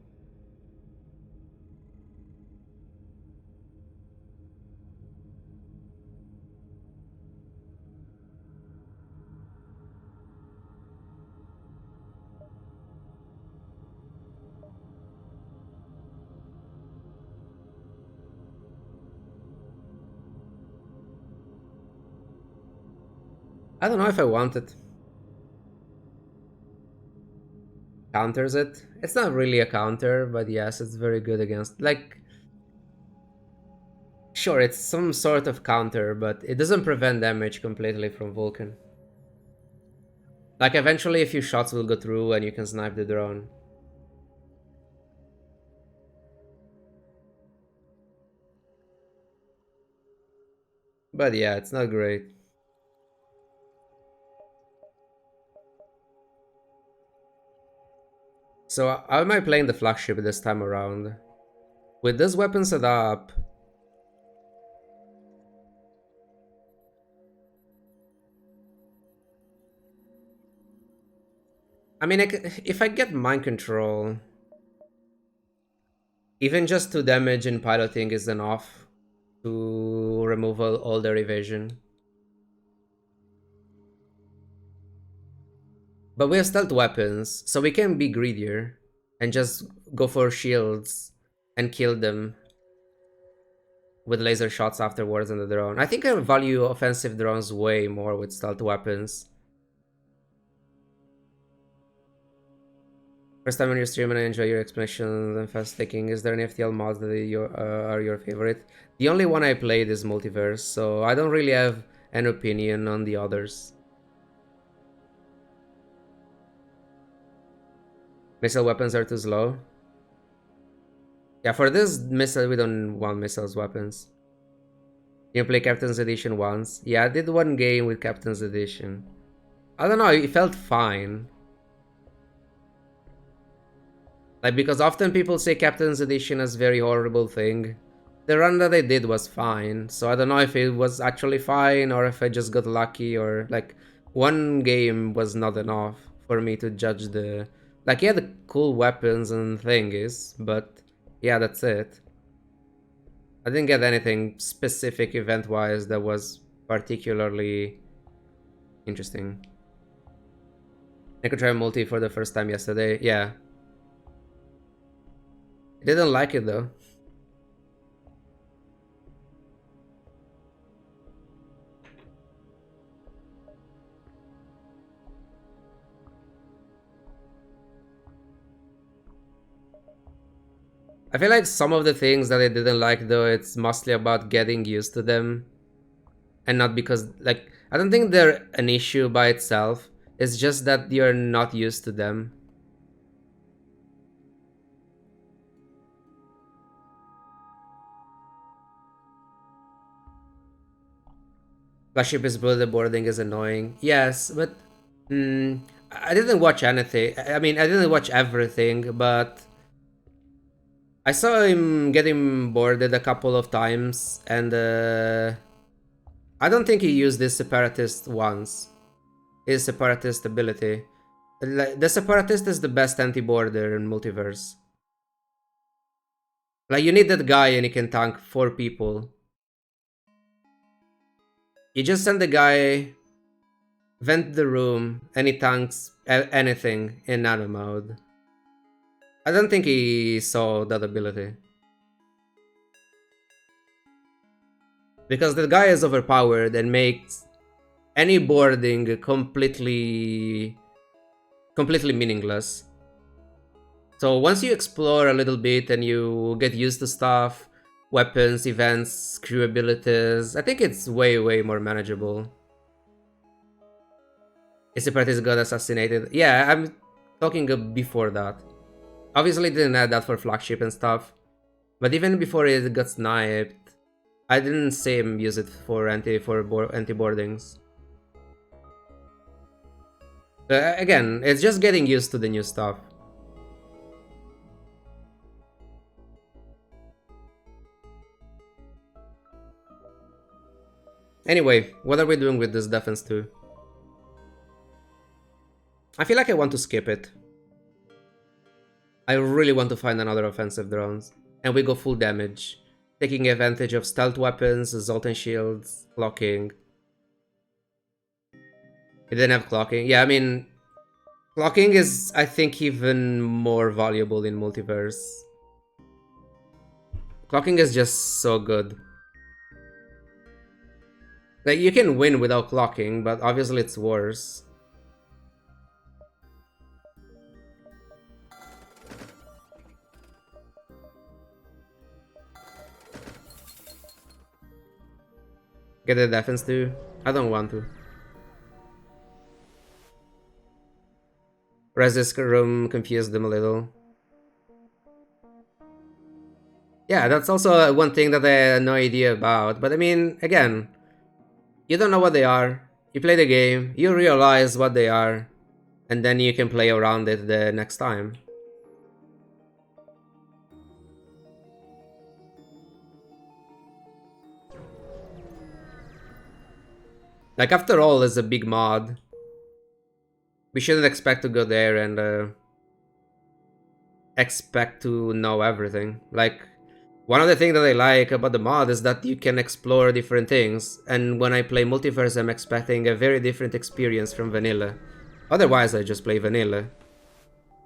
I don't know if I want it. Counters it. It's not really a counter, but yes, it's very good against... Like... Sure, it's some sort of counter, but it doesn't prevent damage completely from Vulcan. Like, eventually a few shots will go through and you can snipe the drone. But yeah, it's not great. So, how am I playing the flagship this time around? With this weapon set up... I mean, if I get mind control... Even just 2 damage in piloting is enough to remove all their evasion. But we have stealth weapons, so we can be greedier and just go for shields and kill them with laser shots afterwards on the drone. I think I value offensive drones way more with stealth weapons. First time on your stream and I enjoy your explanations and fast taking. Is there any FTL mods that are your favorite? The only one I played is Multiverse, so I don't really have an opinion on the others. Missile weapons are too slow. Yeah, for this missile, we don't want missiles weapons. You play Captain's Edition once? Yeah, I did one game with Captain's Edition. I don't know, it felt fine. Like, because often people say Captain's Edition is very horrible thing. The run that I did was fine, so I don't know if it was actually fine or if I just got lucky or like one game was not enough for me to judge the... Like, yeah, the cool weapons and thingies, but yeah, that's it. I didn't get anything specific event-wise that was particularly interesting. I could try multi for the first time yesterday. Yeah. I didn't like it though. I feel like some of the things that I didn't like though, it's mostly about getting used to them. And not because, like, I don't think they're an issue by itself. It's just that you're not used to them. Flagship is bullet boarding is annoying. Yes, but I didn't watch anything. I mean, I didn't watch everything, but I saw him getting boarded a couple of times, and I don't think he used this separatist once. His separatist ability. The separatist is the best anti-border in multiverse. Like, you need that guy and he can tank 4 people. You just send the guy, vent the room, and he tanks anything in nano mode. I don't think he saw that ability. Because the guy is overpowered and makes any boarding completely meaningless. So once you explore a little bit and you get used to stuff, weapons, events, crew abilities, I think it's way more manageable. Is Separatist got assassinated? Yeah, I'm talking before that. Obviously didn't add that for flagship and stuff, but even before it got sniped, I didn't see him use it for anti boardings. Again, it's just getting used to the new stuff. Anyway, what are we doing with this defense 2? I feel like I want to skip it. I really want to find another offensive drones. And we go full damage, taking advantage of stealth weapons, Zoltan Shields, clocking. It didn't have clocking. Yeah, I mean, clocking is, I think, even more valuable in multiverse. Clocking is just so good. Like, you can win without clocking, but obviously it's worse. Get the defense too? I don't want to. Resist room confused them a little. Yeah, that's also one thing that I had no idea about. But I mean, again, you don't know what they are. You play the game, you realize what they are, and then you can play around it the next time. Like, after all, it's a big mod. We shouldn't expect to go there and expect to know everything. Like, one of the things that I like about the mod is that you can explore different things, and when I play multiverse, I'm expecting a very different experience from vanilla. Otherwise, I just play vanilla.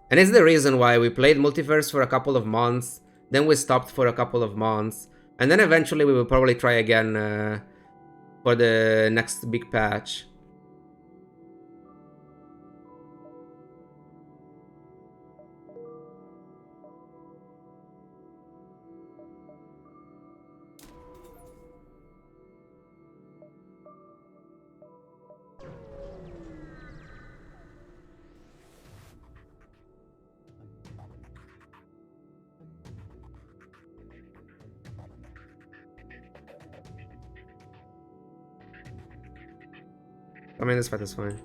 And it's the reason why we played multiverse for a couple of months, then we stopped for a couple of months, and then eventually we will probably try again for the next big patch. I mean, this fight is fine.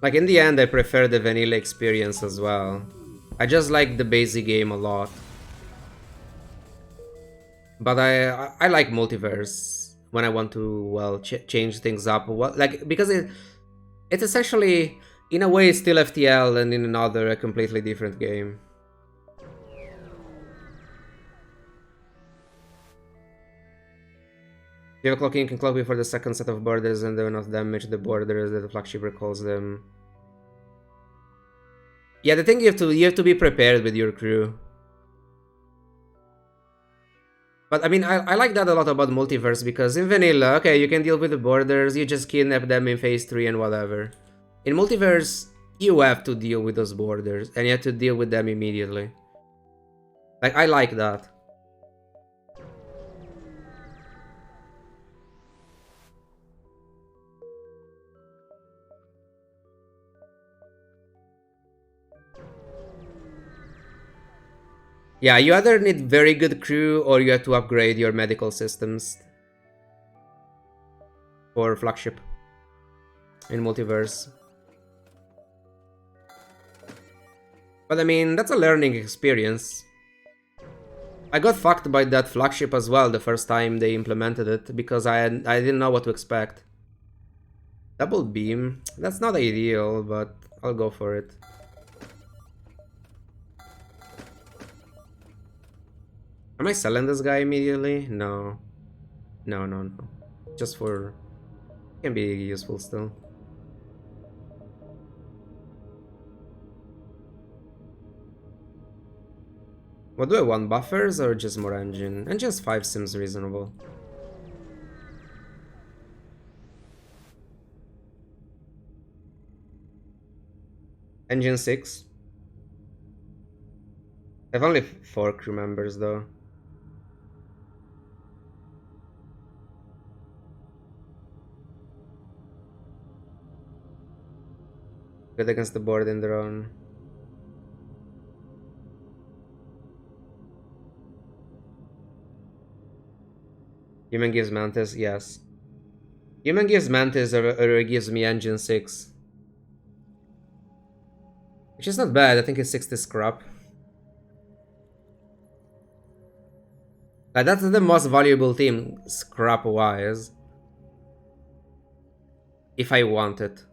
Like, in the end, I prefer the vanilla experience as well. I just like the basic game a lot. But I like multiverse when I want to, well, change things up. What, like, because it's essentially, in a way, it's still FTL, and in another, a completely different game. The overclocking can clock before the second set of borders and do not damage the borders that the flagship recalls them. Yeah, the thing you have to be prepared with your crew. But I mean, I like that a lot about multiverse, because in vanilla, okay, you can deal with the borders, you just kidnap them in phase 3 and whatever. In multiverse, you have to deal with those borders, and you have to deal with them immediately. Like, I like that. Yeah, you either need very good crew or you have to upgrade your medical systems for flagship in multiverse. But I mean, that's a learning experience. I got fucked by that flagship as well the first time they implemented it, because I didn't know what to expect. Double beam, that's not ideal, but I'll go for it. Am I selling this guy immediately? No. No, no, no. Just for... can be useful still. What do I want? Buffers or just more engine? And just 5 seems reasonable. Engine 6. I have only 4 crew members though. Good against the board in drone. Human gives Mantis, yes. Human gives Mantis or gives me engine 6. Which is not bad, I think it's 60 scrap. Like, that's the most valuable team, scrap wise. If I want it.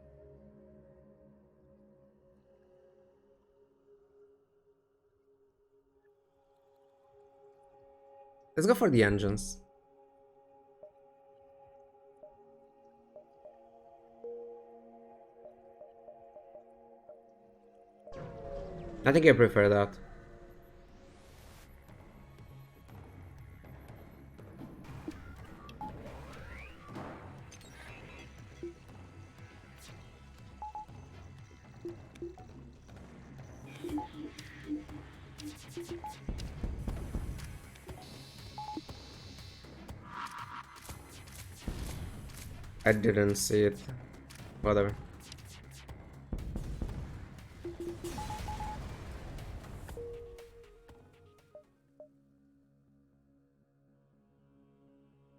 Let's go for the engines. I think I prefer that. I didn't see it. Whatever.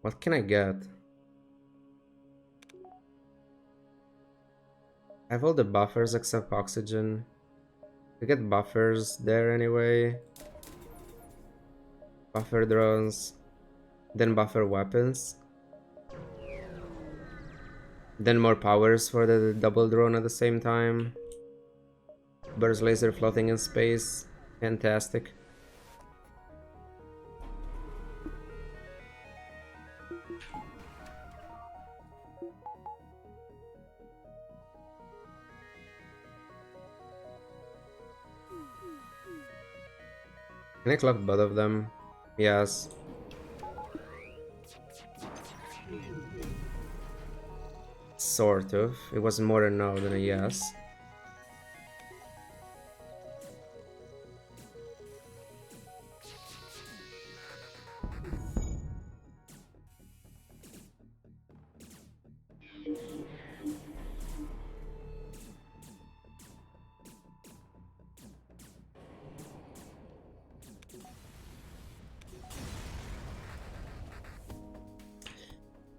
What can I get? I have all the buffers except oxygen. I get buffers there anyway. Buffer drones. Then buffer weapons. Then more powers for the double drone at the same time. Burst laser floating in space. Fantastic. Can I clock both of them? Yes. Sort of. It was more a no than a yes.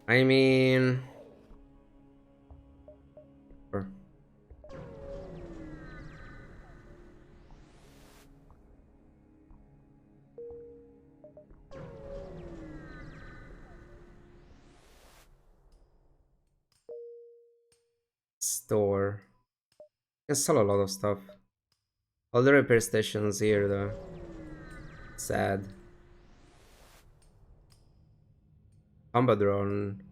I mean... Store. Can sell a lot of stuff. All the repair stations here though. Sad. Combat drone.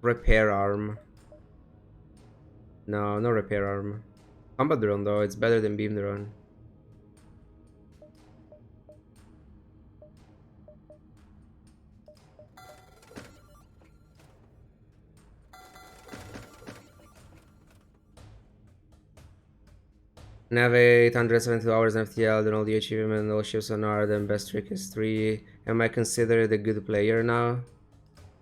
Repair arm. No, no repair arm. Combat drone though, it's better than beam drone. Navigate 172 hours in FTL, then all the achievement, all ships on R, then best trick is 3. Am I considered a good player now?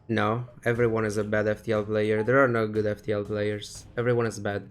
No, everyone is a bad FTL player. There are no good FTL players. Everyone is bad.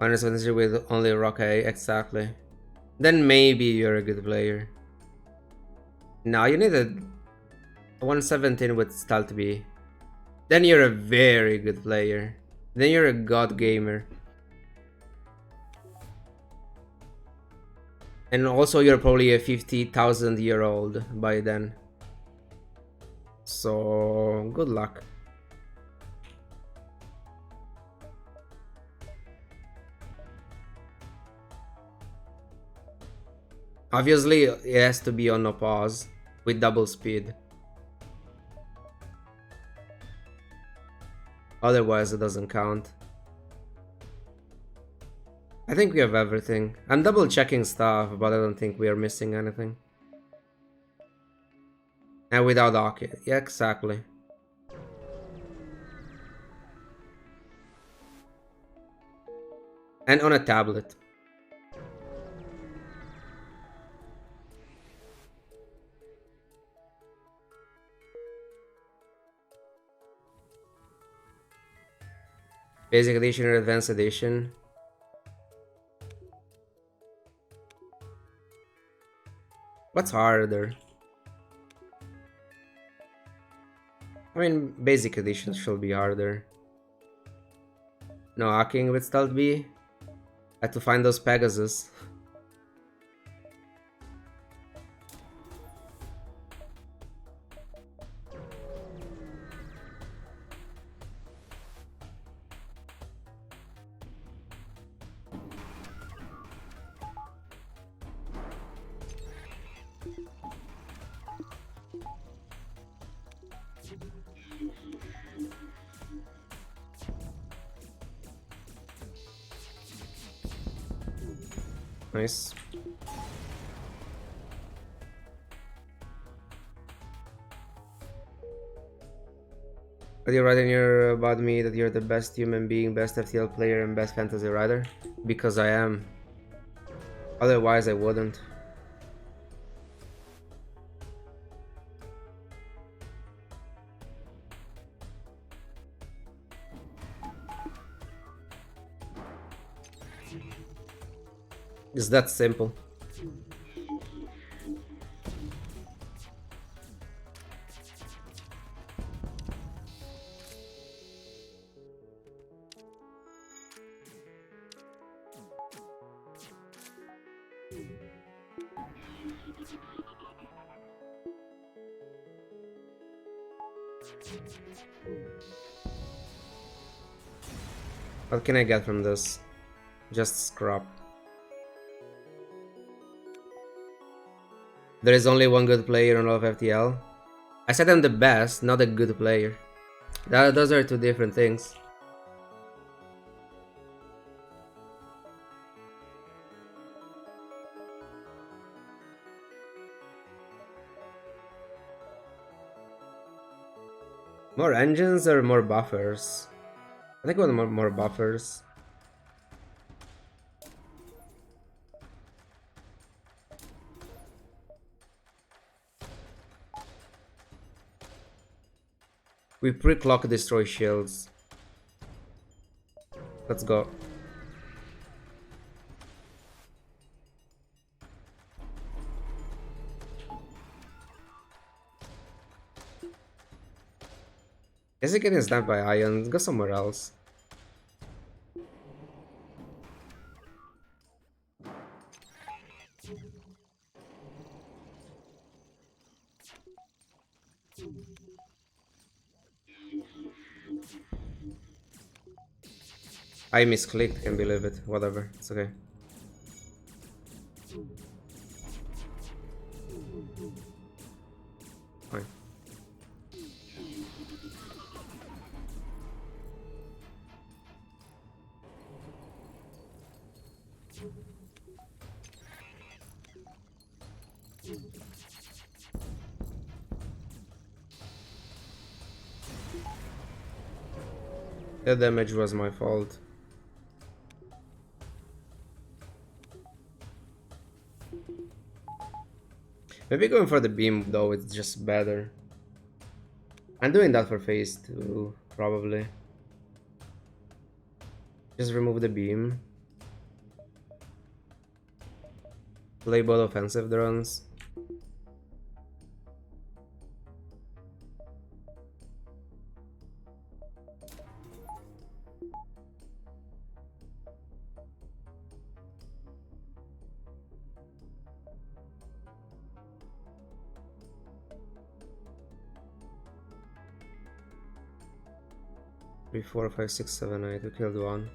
Minus 1 with only rock A, exactly. Then maybe you're a good player. No, you need a 117 with stealth B. Then you're a very good player. Then you're a god gamer. And also you're probably a 50,000-year-old by then. So good luck. Obviously it has to be on a pause with double speed. Otherwise it doesn't count. I think we have everything. I'm double checking stuff, but I don't think we are missing anything. And without Aki. Yeah, exactly. And on a tablet. Basic edition or advanced edition. What's harder? I mean, basic edition should be harder. No hacking with stealth B. Had to find those Pegasus. Nice. Are you writing about me that you're the best human being, best FTL player, and best fantasy writer? Because I am. Otherwise, I wouldn't. It's that simple. What can I get from this? Just scrap. There is only one good player on all of FTL. I said I'm the best, not a good player. Those are two different things. More engines or more buffers? I think we want more buffers. We pre-clock destroy shields. Let's go. Is he getting sniped by Ions? Go somewhere else. I misclicked, can believe it. Whatever, it's okay. Fine. The damage was my fault. Maybe going for the beam though, it's just better. I'm doing that for phase 2, probably. Just remove the beam. Play both offensive drones. Three, 4, 5, 6, 7, 8. We killed one.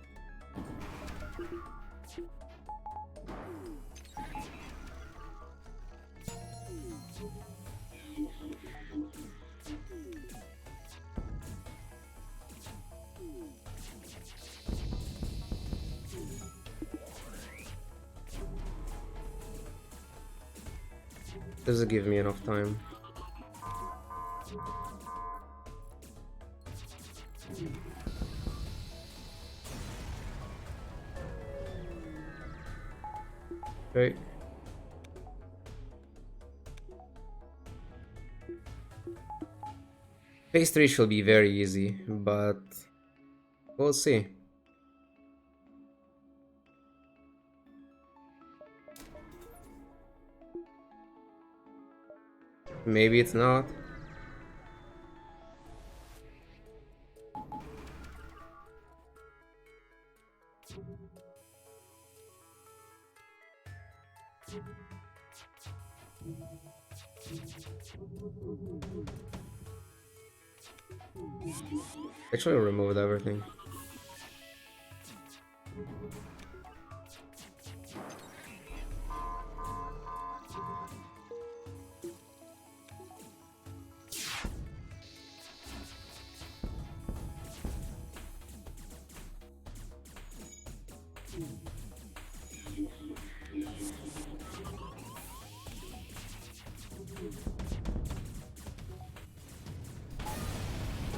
Doesn't give me enough time. Okay. Phase 3 should be very easy, but we'll see. Maybe it's not. Actually removed everything.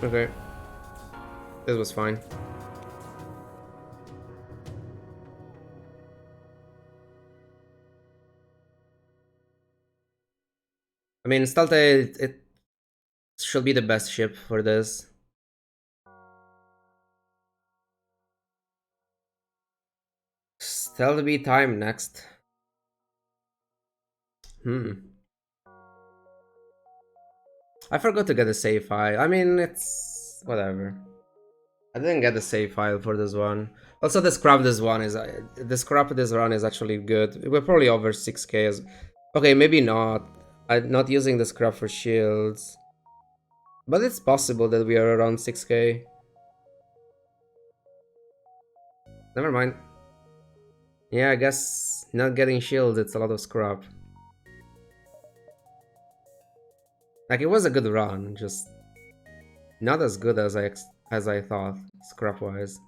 Okay. This was fine. I mean, Stealth it should be the best ship for this. Stealth be time next. I forgot to get a save file. I mean, it's whatever. I didn't get the save file for this one. Also, the scrap this one is the scrap this run is actually good. We're probably over 6k. Okay, maybe not. I'm not using the scrap for shields, but it's possible that we are around 6k. Never mind. Yeah, I guess not getting shields. It's a lot of scrap. Like, it was a good run, just not as good as I thought, scrap wise.